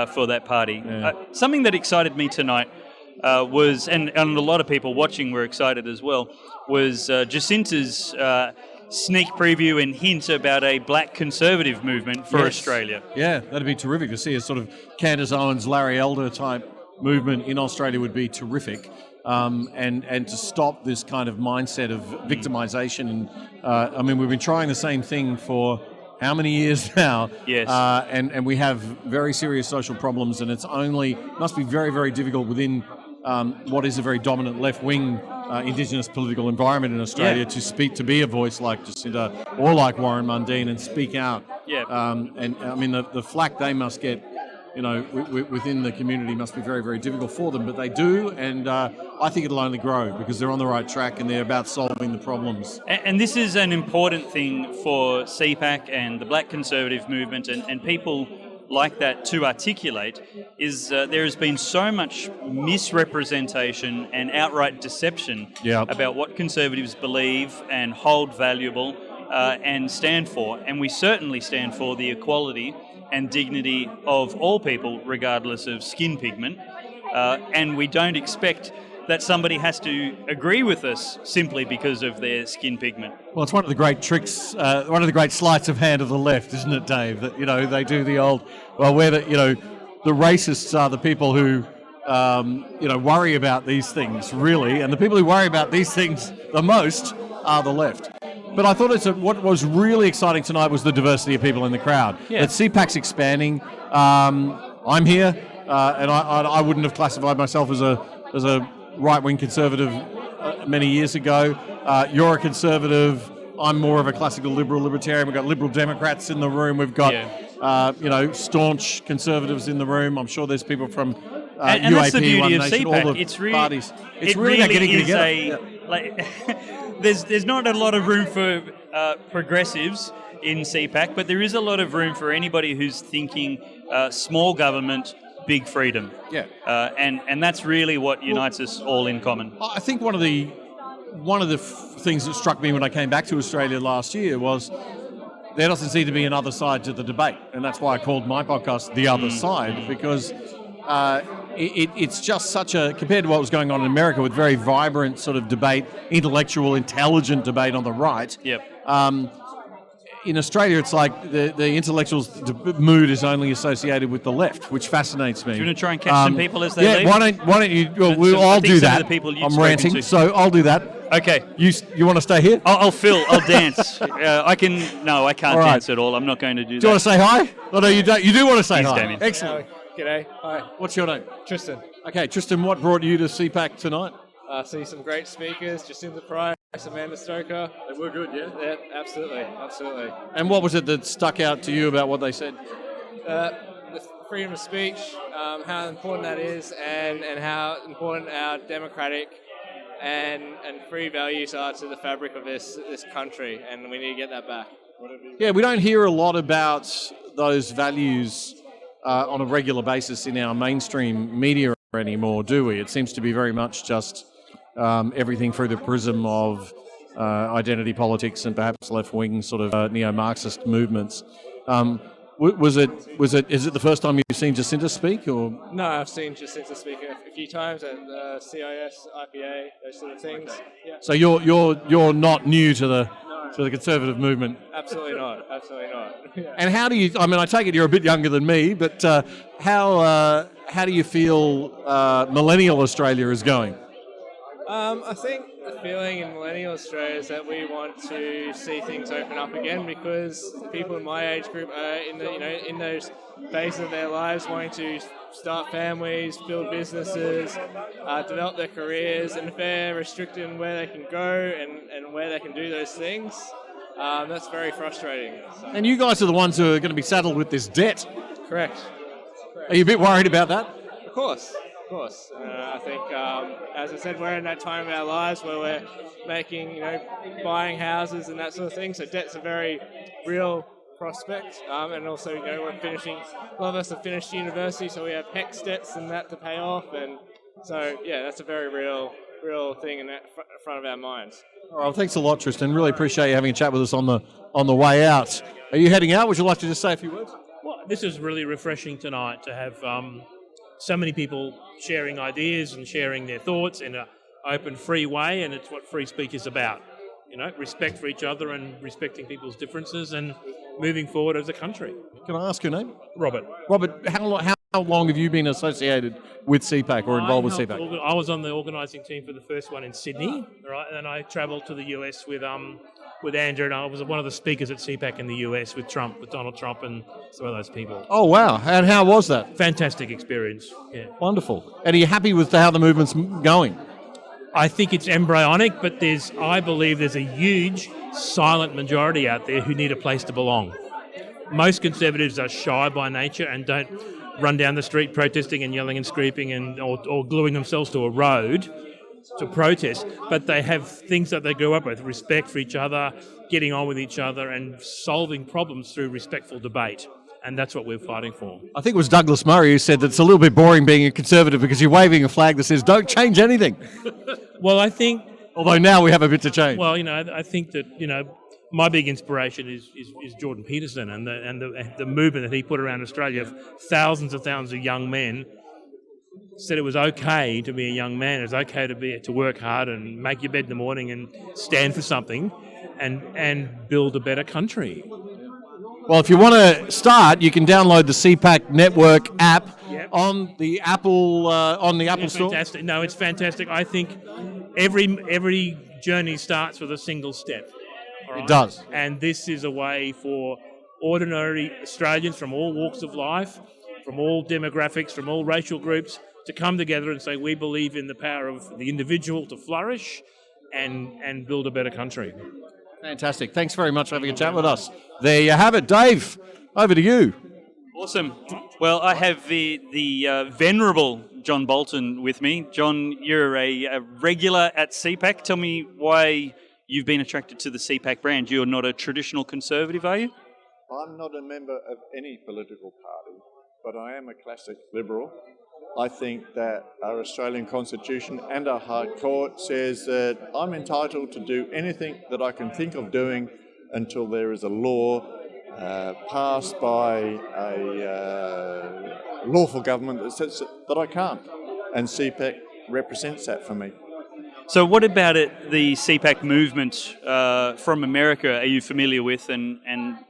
for that party. Yeah. Something that excited me tonight was, and a lot of people watching were excited as well, was Jacinta's sneak preview and hint about a black conservative movement for Australia. Yeah, that'd be terrific to see a sort of Candace Owens, Larry Elder type movement in Australia would be terrific, and to stop this kind of mindset of victimisation. And we've been trying the same thing for how many years now? Yes. And we have very serious social problems, and must be very, very difficult within what is a very dominant left-wing Indigenous political environment in Australia to be a voice like Jacinta or like Warren Mundine and speak out. Yeah. And the flack they must get within the community must be very, very difficult for them, but they do, and I think it'll only grow because they're on the right track and they're about solving the problems. And this is an important thing for CPAC and the Black Conservative movement and people like that to articulate, is there has been so much misrepresentation and outright deception about what Conservatives believe and hold valuable and stand for. And we certainly stand for the equality and dignity of all people, regardless of skin pigment. And we don't expect that somebody has to agree with us simply because of their skin pigment. Well, it's one of the great tricks, one of the great sleights of hand of the left, isn't it, Dave? That, they do the old, where the racists are the people who, worry about these things, really, and the people who worry about these things the most are the left. But I thought what was really exciting tonight was the diversity of people in the crowd. Yeah. That CPAC's expanding. I'm here, and I wouldn't have classified myself as a right-wing conservative many years ago. You're a conservative. I'm more of a classical libertarian. We've got Liberal Democrats in the room. We've got staunch conservatives in the room. I'm sure there's people from and UAP, that's the beauty One of Nation, CPAC. all the It's parties. It's it really about getting is together. There's not a lot of room for progressives in CPAC, but there is a lot of room for anybody who's thinking small government, big freedom. Yeah. And that's really what unites us all in common. I think one of the things that struck me when I came back to Australia last year was there doesn't seem to be another side to the debate, and that's why I called my podcast The Other Side, because it's just such a, compared to what was going on in America with very vibrant sort of debate, intellectual, intelligent debate on the right. Yep. In Australia, it's like the intellectuals' mood is only associated with the left, which fascinates me. Do you want to try and catch some people as they leave? Yeah, why don't you? Well, I'll do that. I'm ranting, so I'll do that. Okay. You want to stay here? I'll fill. I'll dance. I can't dance at all. I'm not going to do that. Do you want to say hi? Oh no, you don't. You do want to say hi. Damien. Excellent. G'day. Hi. What's your name? Tristan. Okay, Tristan. What brought you to CPAC tonight? See some great speakers, Jacinta Price, Amanda Stoker. They were good, yeah? Yeah, absolutely. And what was it that stuck out to you about what they said? The freedom of speech, how important that is, and how important our democratic and free values are to the fabric of this country, and we need to get that back. Yeah, we don't hear a lot about those values on a regular basis in our mainstream media anymore, do we? It seems to be very much just everything through the prism of identity politics and perhaps left-wing sort of neo-Marxist movements. Is it the first time you've seen Jacinta speak, or? No, I've seen Jacinta speak a few times at CIS, IPA, those sort of things. Yeah. So you're not new to the conservative movement? Absolutely not. Yeah. And how do you? I mean, I take it you're a bit younger than me, but how do you feel millennial Australia is going? I think the feeling in millennial Australia is that we want to see things open up again, because people in my age group are in those phases of their lives wanting to start families, build businesses, develop their careers, and if they're restricted in where they can go and where they can do those things, that's very frustrating. And you guys are the ones who are going to be saddled with this debt. Correct. Are you a bit worried about that? Of course. I think, as I said, we're in that time of our lives where we're making, buying houses and that sort of thing. So debt's a very real prospect. And also, we're finishing. A lot of us have finished university, so we have HECS debts and that to pay off. And so, yeah, that's a very real thing in front of our minds. All right, well, thanks a lot, Tristan. Really appreciate you having a chat with us on the way out. Are you heading out? Would you like to just say a few words? Well, this is really refreshing tonight to have so many people sharing ideas and sharing their thoughts in an open, free way, and it's what free speech is about. Respect for each other and respecting people's differences and moving forward as a country. Can I ask your name? Robert. Robert, how long have you been associated with CPAC or involved with CPAC? I was on the organising team for the first one in Sydney, right, and then I travelled to the US with Andrew, and I was one of the speakers at CPAC in the US with Donald Trump and some of those people. Oh, wow. And how was that? Fantastic experience, yeah. Wonderful. And are you happy with how the movement's going? I think it's embryonic, but I believe there's a huge silent majority out there who need a place to belong. Most conservatives are shy by nature and don't run down the street protesting and yelling and screaming or gluing themselves to a road to protest, but they have things that they grew up with, respect for each other, getting on with each other and solving problems through respectful debate. And that's what we're fighting for. I think it was Douglas Murray who said that it's a little bit boring being a Conservative because you're waving a flag that says don't change anything. Well, I think... Although now we have a bit to change. Well, I think that, my big inspiration is Jordan Peterson and the movement that he put around Australia of thousands of young men said it was okay to be a young man. It was okay to work hard and make your bed in the morning and stand for something and build a better country. Well, if you want to start, you can download the CPAC.network app on the Apple Store. Fantastic. No, it's fantastic. I think every journey starts with a single step. All right? It does. And this is a way for ordinary Australians from all walks of life, from all demographics, from all racial groups, to come together and say we believe in the power of the individual to flourish and build a better country. Fantastic. Thanks very much for having a chat with us. There you have it. Dave, over to you. Awesome. Well, I have the venerable John Bolton with me. John, you're a regular at CPAC. Tell me why you've been attracted to the CPAC brand. You're not a traditional Conservative, are you? I'm not a member of any political party, but I am a classic Liberal. I think that our Australian Constitution and our High Court says that I'm entitled to do anything that I can think of doing until there is a law passed by a lawful government that says that I can't. And CPAC represents that for me. So what about it, the CPAC movement from America, are you familiar with, and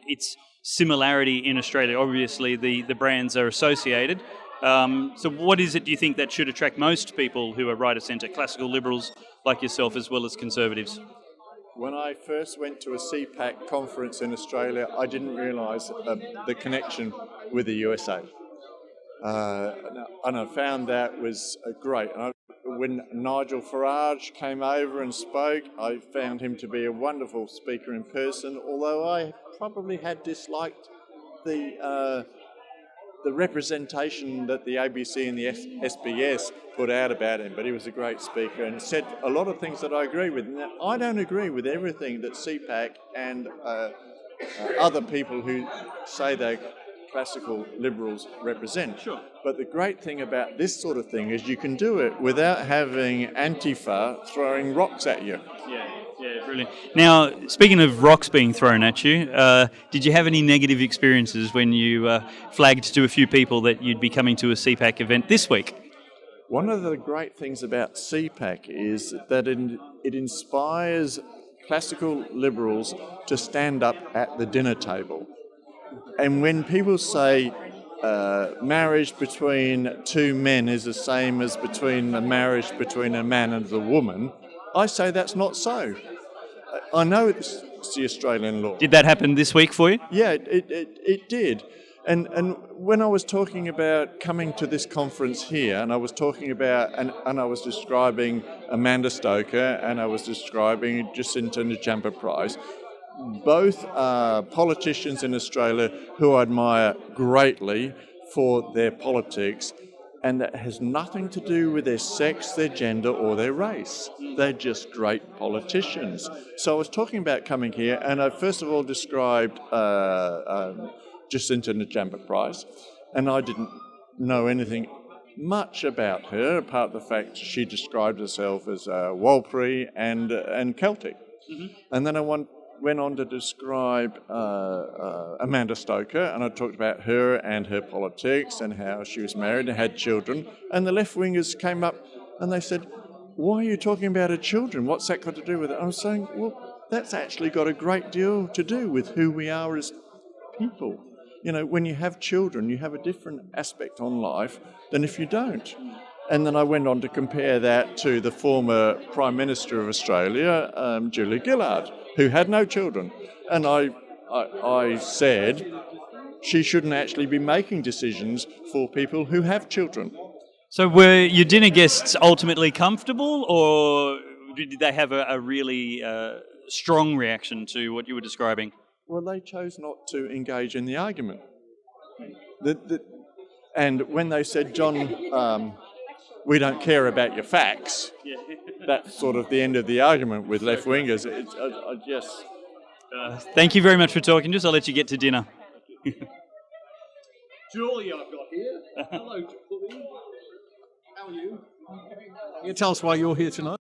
its similarity in Australia? Obviously, the brands are associated. So what is it, do you think, that should attract most people who are right of centre, classical Liberals like yourself as well as Conservatives? When I first went to a CPAC conference in Australia, I didn't realise the connection with the USA. And I found that was great. When Nigel Farage came over and spoke, I found him to be a wonderful speaker in person, although I probably had disliked the representation that the ABC and the SBS put out about him, but he was a great speaker and said a lot of things that I agree with. Now, I don't agree with everything that CPAC and other people who say they're classical Liberals represent. Sure. But the great thing about this sort of thing is you can do it without having Antifa throwing rocks at you. Yeah, brilliant. Now, speaking of rocks being thrown at you, did you have any negative experiences when you flagged to a few people that you'd be coming to a CPAC event this week? One of the great things about CPAC is that it inspires classical Liberals to stand up at the dinner table. And when people say marriage between two men is the same as between a marriage between a man and a woman, I say that's not so. I know it's the Australian law. Did that happen this week for you? Yeah, it did. And when I was talking about coming to this conference here, and I was talking about, and I was describing Amanda Stoker, and I was describing Jacinta and the Chamber Prize, both are politicians in Australia who I admire greatly for their politics, and that has nothing to do with their sex, their gender, or their race. They're just great politicians. So I was talking about coming here, and I first of all described Jacinta and the Chamber Prize, and I didn't know anything much about her, apart from the fact she described herself as Walpurgis and Celtic. Mm-hmm. And then I went on to describe Amanda Stoker, and I talked about her and her politics and how she was married and had children. And the left-wingers came up and they said, "Why are you talking about her children? What's that got to do with it?" I was saying, well, that's actually got a great deal to do with who we are as people. You know, when you have children, you have a different aspect on life than if you don't. And then I went on to compare that to the former Prime Minister of Australia, Julia Gillard, who had no children. And I said she shouldn't actually be making decisions for people who have children. So were your dinner guests ultimately comfortable, or did they have a really strong reaction to what you were describing? Well, they chose not to engage in the argument. And when they said, John, we don't care about your facts, that's sort of the end of the argument with left-wingers. Yes. Thank you very much for talking to us. I'll let you get to dinner. Julie, I've got here. Hello, Julie. How are you? Can you tell us why you're here tonight?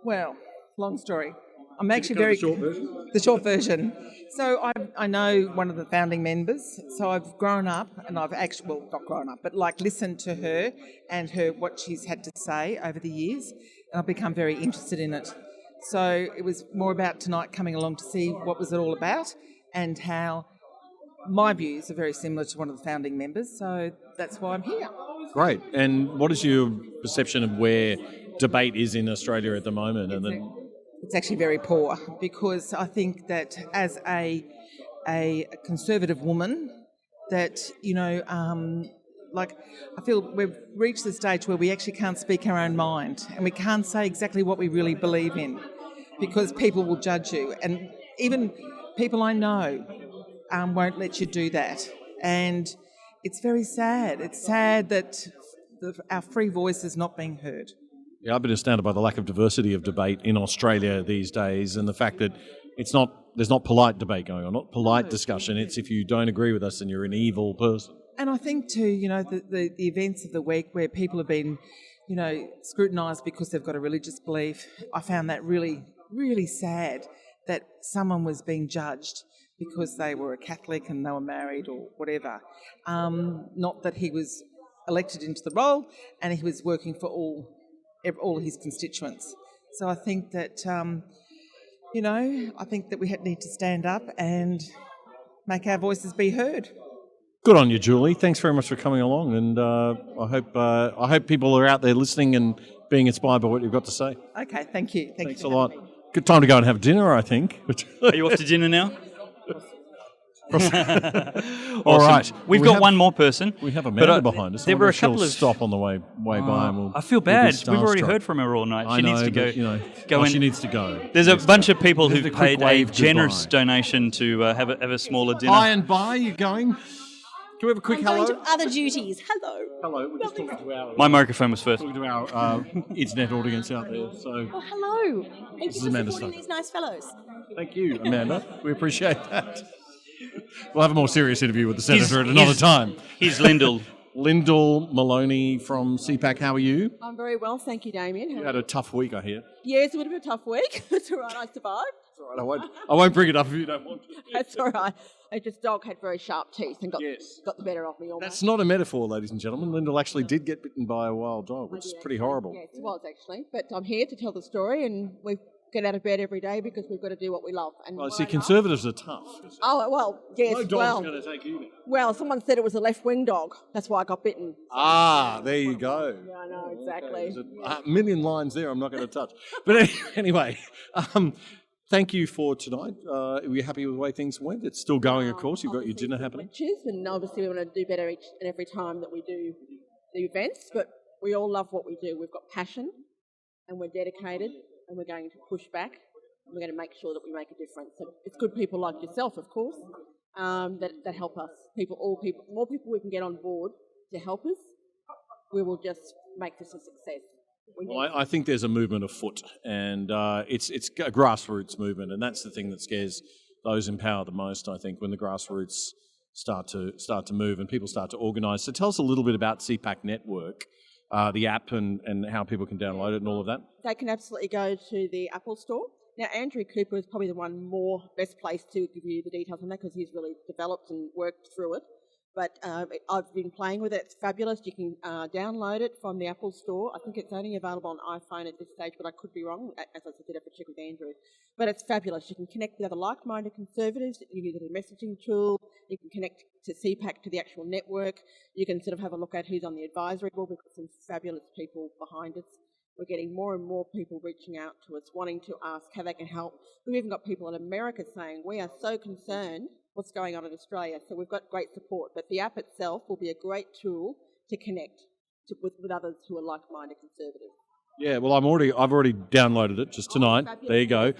Well, long story. I'm Did actually you go very the short version? the short version. So I know one of the founding members. So I've grown up, and I've actually, well, not grown up, but like listened to her and what she's had to say over the years, and I've become very interested in it. So it was more about tonight coming along to see what was it all about and how my views are very similar to one of the founding members. So that's why I'm here. Great. And what is your perception of where debate is in Australia at the moment? It's actually very poor, because I think that as a conservative woman, that, I feel we've reached the stage where we actually can't speak our own mind, and we can't say exactly what we really believe in, because people will judge you. And even people I know won't let you do that. And it's very sad. It's sad that our free voice is not being heard. Yeah, I've been astounded by the lack of diversity of debate in Australia these days, and the fact that there's not polite debate going on, not polite discussion. It's if you don't agree with us, then you're an evil person. And I think too, the events of the week where people have been, scrutinised because they've got a religious belief, I found that really, really sad that someone was being judged because they were a Catholic and they were married or whatever. Not that he was elected into the role and he was working for all his constituents. So I think that, I think that we need to stand up and make our voices be heard. Good on you, Julie. Thanks very much for coming along, and I hope people are out there listening and being inspired by what you've got to say. Okay, thank you. Thanks a lot. Good time to go and have dinner, I think. Are you off to dinner now? All right. We've got one more person. We have Amanda behind us. There were a couple of stop on the way by. And I feel bad. We've already heard from her all night. She needs to go. She needs to go. There's a bunch of people who've paid a generous donation to have a smaller dinner. Hi and bye. You going? Can we have a quick hello? Going to other duties. Hello. Hello. We're just talking to our. My microphone was first. Talking to our internet audience out there. So. Oh, hello. Thank This you is for Amanda supporting Stoker. these nice fellows. Thank you, Amanda. We appreciate that. We'll have a more serious interview with the Senator at another time. Here's Lyndall. Lyndall Maloney from CPAC. How are you? I'm very well, thank you, Damien. You had a tough week, I hear. Yeah, it's a bit of a tough week. It's all right, I survived. It's all right. I won't bring it up if you don't want to. That's all right. This dog had very sharp teeth and got the better of me almost. That's not a metaphor, ladies and gentlemen. Lyndall actually did get bitten by a wild dog, which is pretty horrible. Yes, it was actually. But I'm here to tell the story, and we get out of bed every day because we've got to do what we love. And Well, see, conservatives are tough. Oh, well, yes. No dog's going to take you down. Well, someone said it was a left-wing dog. That's why I got bitten. Ah, there you go. Yeah, I know, exactly. There's a million lines there I'm not going to touch. But anyway, thank you for tonight. Are you happy with the way things went? It's still going, of course. You've got your dinner happening. And obviously we want to do better each and every time that we do the events, but we all love what we do. We've got passion and we're dedicated and we're going to push back and we're going to make sure that we make a difference. So it's good people like yourself, of course, that help us. More people we can get on board to help us, we will just make this a success. Well, I think there's a movement afoot, and it's a grassroots movement, and that's the thing that scares those in power the most, I think, when the grassroots start to move and people start to organise. So tell us a little bit about CPAC.network, the app, and how people can download it and all of that. They can absolutely go to the Apple Store. Now, Andrew Cooper is probably the one best placed to give you the details on that because he's really developed and worked through it. But I've been playing with it. It's fabulous. You can download it from the Apple Store. I think it's only available on iPhone at this stage, but I could be wrong, as I did have to check with Andrew. But it's fabulous. You can connect with other like-minded conservatives. You can use it as a messaging tool. You can connect to CPAC, to the actual network. You can sort of have a look at who's on the advisory board. We've got some fabulous people behind us. We're getting more and more people reaching out to us, wanting to ask how they can help. We've even got people in America saying, we are so concerned what's going on in Australia. So we've got great support. But the app itself will be a great tool to connect with others who are like-minded conservatives. Yeah, well, I've already downloaded it just tonight. There you go.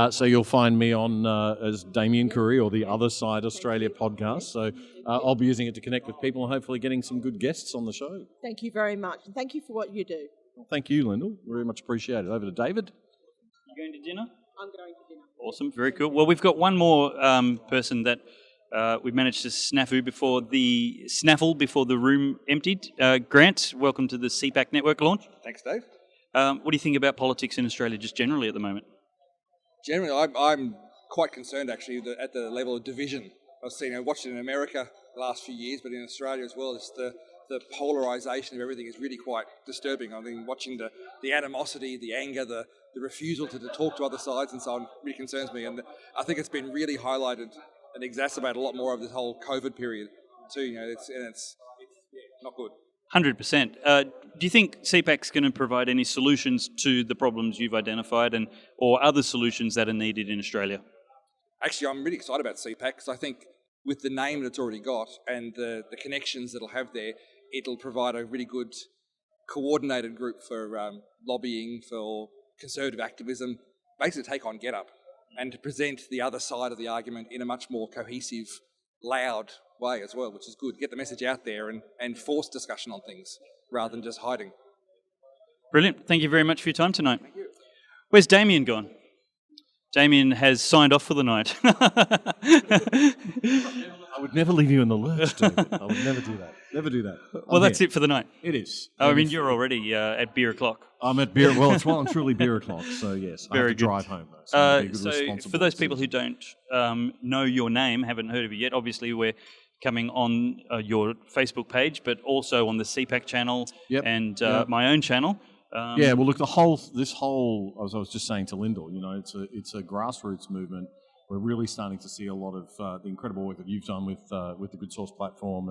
So you'll find me on as Damien Curry or the Other Side Australia podcast. So I'll be using it to connect with people and hopefully getting some good guests on the show. Thank you very much, and thank you for what you do. Well, thank you, Lyndall. Very much appreciated. Over to David. You going to dinner? I'm going to dinner. Awesome, very cool. Well, we've got one more person that we've managed to snaffle before the room emptied. Grant, welcome to the CPAC.network launch. Thanks, Dave. What do you think about politics in Australia just generally at the moment? Generally, I'm quite concerned actually at the level of division. I've watched it in America the last few years, but in Australia as well, it's the polarisation of everything is really quite disturbing. I mean, watching the animosity, the anger, the refusal to talk to other sides and so on really concerns me. And I think it's been really highlighted and exacerbated a lot more of this whole COVID period too. It's not good. 100%. Do you think CPAC's going to provide any solutions to the problems you've identified or other solutions that are needed in Australia? Actually, I'm really excited about CPAC because I think with the name that it's already got and the connections that it'll have there, it'll provide a really good coordinated group for lobbying, for conservative activism, basically take on GetUp and to present the other side of the argument in a much more cohesive, loud way as well, which is good. Get the message out there and force discussion on things rather than just hiding. Brilliant. Thank you very much for your time tonight. Thank you. Where's Damien gone? Damien has signed off for the night. I would never leave you in the lurch, David. I would never do that. Never do that. Well, that's it for the night. It is. I mean, you're already at beer o'clock. I'm at beer. Well, it's well and truly beer o'clock. So yes, I have to drive home though. So for those people who don't know your name, haven't heard of you yet, obviously we're coming on your Facebook page, but also on the CPAC channel and my own channel. Yeah, well, look, this whole, as I was just saying to Lyndall, it's a grassroots movement. We're really starting to see a lot of the incredible work that you've done with the Good Source platform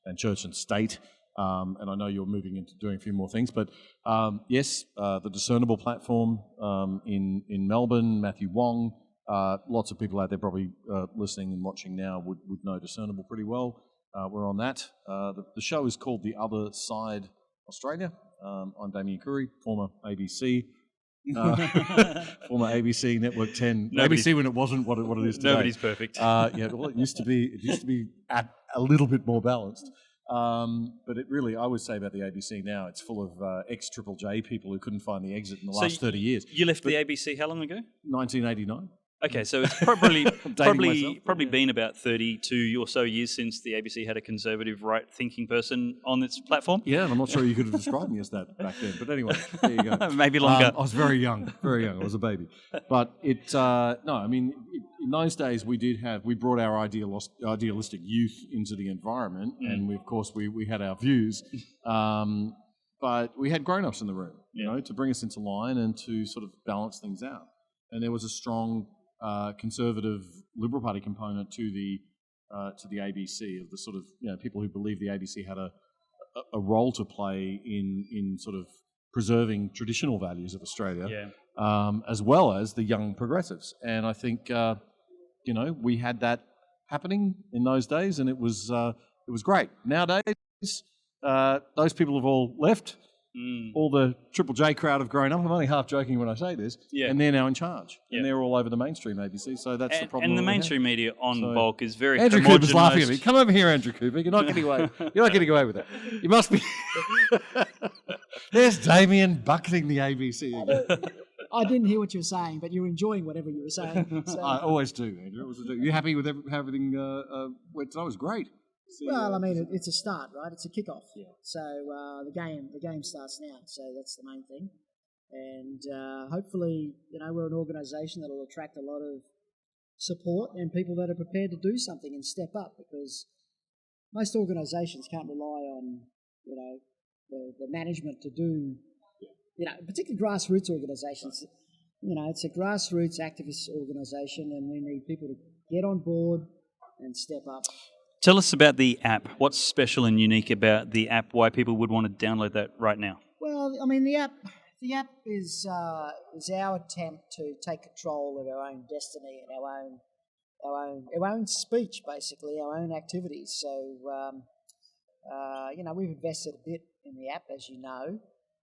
and Church and State. And I know you're moving into doing a few more things, but yes, the Discernible platform in Melbourne, Matthew Wong, lots of people out there probably listening and watching now would know Discernible pretty well. We're on that. The show is called The Other Side Australia. I'm Damien Curry, former ABC. Former ABC Network 10. ABC when it wasn't what it is today. Nobody's perfect. Well, it used to be at a little bit more balanced. But it really, I would say about the ABC now, it's full of ex-Triple J people who couldn't find the exit in the last 30 years. You left the ABC how long ago? 1989. Okay, so it's probably been about 32 or so years since the ABC had a conservative, right-thinking person on its platform. Yeah, and I'm not sure you could have described me as that back then. But anyway, there you go. Maybe longer. I was very young. I was a baby. But in those days we brought our idealistic youth into the environment, and we, of course we had our views, but we had grown-ups in the room, to bring us into line and to sort of balance things out. And there was a strong conservative Liberal Party component to the ABC, of the sort of people who believe the ABC had a role to play in sort of preserving traditional values of Australia, as well as the young progressives. And I think we had that happening in those days, and it was great. Nowadays, those people have all left. All the Triple J crowd have grown up. I'm only half joking when I say this. And they're now in charge. And they're all over the mainstream ABC. So that's the problem. And the mainstream media on bulk is very Andrew Cooper's laughing at me. Come over here, Andrew Cooper. You're not getting away. You're not getting away with that. You must be. There's Damien bucketing the ABC again. I didn't hear what you were saying, but you're enjoying whatever you were saying. So. I always do, Andrew. You happy with how everything went tonight? It was great. Well, I mean, it's a start, right? It's a kickoff. Yeah. So the game starts now. So that's the main thing. And hopefully, we're an organisation that will attract a lot of support and people that are prepared to do something and step up, because most organisations can't rely on, the management to do, particularly grassroots organisations. It's a grassroots activist organisation, and we need people to get on board and step up. Tell us about the app. What's special and unique about the app? Why people would want to download that right now? Well, I mean, the app is our attempt to take control of our own destiny and our own speech, basically, our own activities. So, we've invested a bit in the app, as you know,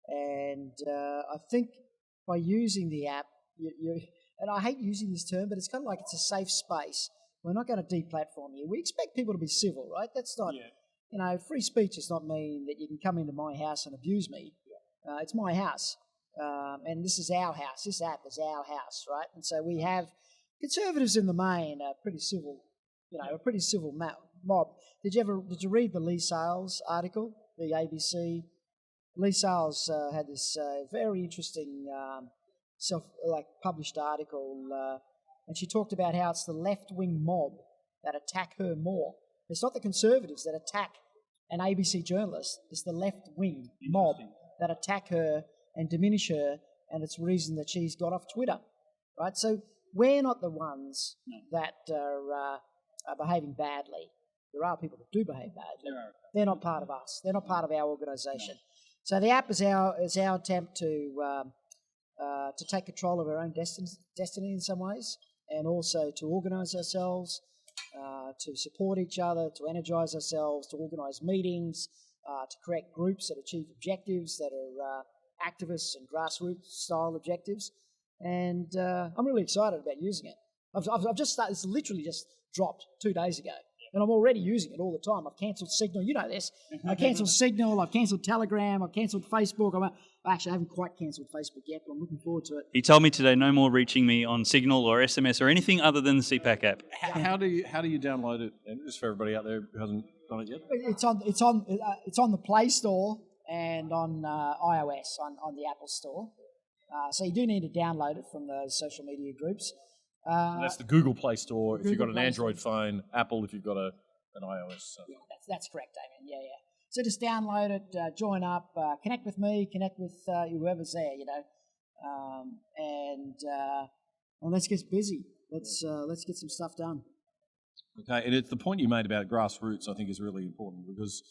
And I think by using the app, and I hate using this term, but it's kind of like it's a safe space. We're not going to deplatform you. We expect people to be civil, right? That's not, free speech does not mean that you can come into my house and abuse me. It's my house. And this is our house. This app is our house, right? And so we have conservatives in the main, a pretty civil mob. Did you read the Lee Sales article, the ABC? Lee Sales had this very interesting published article, and she talked about how it's the left-wing mob that attack her more. It's not the conservatives that attack an ABC journalist. It's the left-wing mob that attack her and diminish her, and it's the reason that she's got off Twitter, right? So we're not the ones that are behaving badly. There are people that do behave badly. They're not part of us. They're not part of our organisation. So the app is our attempt to take control of our own destiny in some ways, and also to organise ourselves, to support each other, to energise ourselves, to organise meetings, to create groups that achieve objectives that are activist and grassroots style objectives. And I'm really excited about using it. I've just started. It's literally just dropped 2 days ago. And I'm already using it all the time. I've cancelled Signal. You know this. I cancelled Signal. I've cancelled Telegram. I've cancelled Facebook. Actually, I haven't quite cancelled Facebook yet, but I'm looking forward to it. He told me today no more reaching me on Signal or SMS or anything other than the CPAC app. How do you download it? And just for everybody out there who hasn't done it yet. It's on the Play Store and on iOS on the Apple Store. So you do need to download it from those social media groups. And that's the Google Play Store if you've got an Android phone, Apple if you've got an iOS. So. Yeah, that's correct, Damien. Yeah. So just download it, join up, connect with me, connect with whoever's there, and let's get busy. Let's get some stuff done. Okay, and it's the point you made about grassroots, I think, is really important because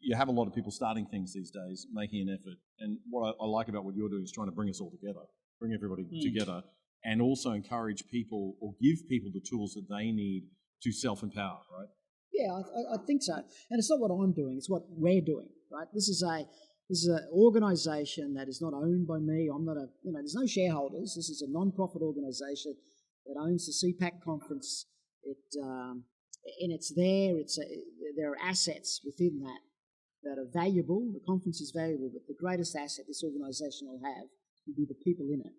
you have a lot of people starting things these days, making an effort. And what I like about what you're doing is trying to bring us all together, bring everybody together, and also encourage people or give people the tools that they need to self-empower, right? Yeah, I think so. And it's not what I'm doing, it's what we're doing, right? This is an organisation that is not owned by me. I'm not there's no shareholders. This is a non-profit organisation that owns the CPAC conference. And it's there. There are assets within that are valuable. The conference is valuable, but the greatest asset this organisation will have will be the people in it.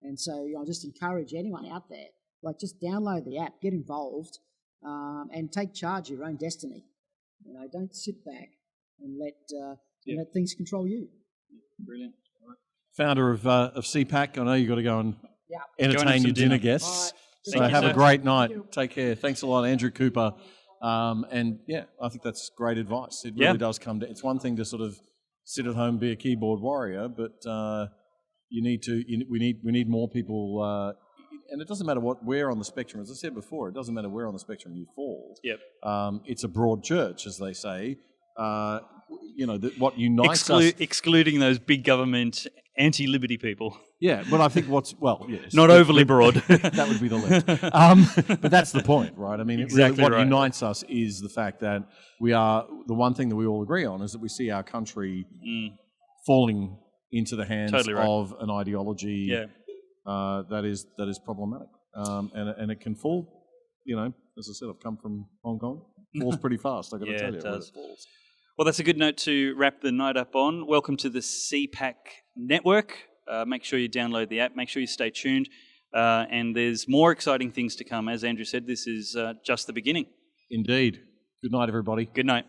And so I just encourage anyone out there, just download the app, get involved, and take charge of your own destiny. Don't sit back and let things control you. Brilliant. Founder of CPAC, I know you've got to go and entertain your dinner guests. So have a great night. Take care. Thanks a lot, Andrew Cooper. And I think that's great advice. It really does come down. It's one thing to sort of sit at home and be a keyboard warrior, but we need more people, and it doesn't matter where on the spectrum. As I said before, it doesn't matter where on the spectrum you fall. Yep. It's a broad church, as they say. What unites us, excluding those big government anti-liberty people. Yeah, but I think not overly broad. That would be the left. But that's the point, right? I mean, exactly what unites us is the fact that we are the one thing that we all agree on is that we see our country falling into the hands of an ideology that is problematic, and it can fall. As I said, I've come from Hong Kong. Falls pretty fast. I got to tell you, it does. Well, that's a good note to wrap the night up on. Welcome to the CPAC.network. Make sure you download the app. Make sure you stay tuned. And there's more exciting things to come. As Andrew said, this is just the beginning. Indeed. Good night, everybody. Good night.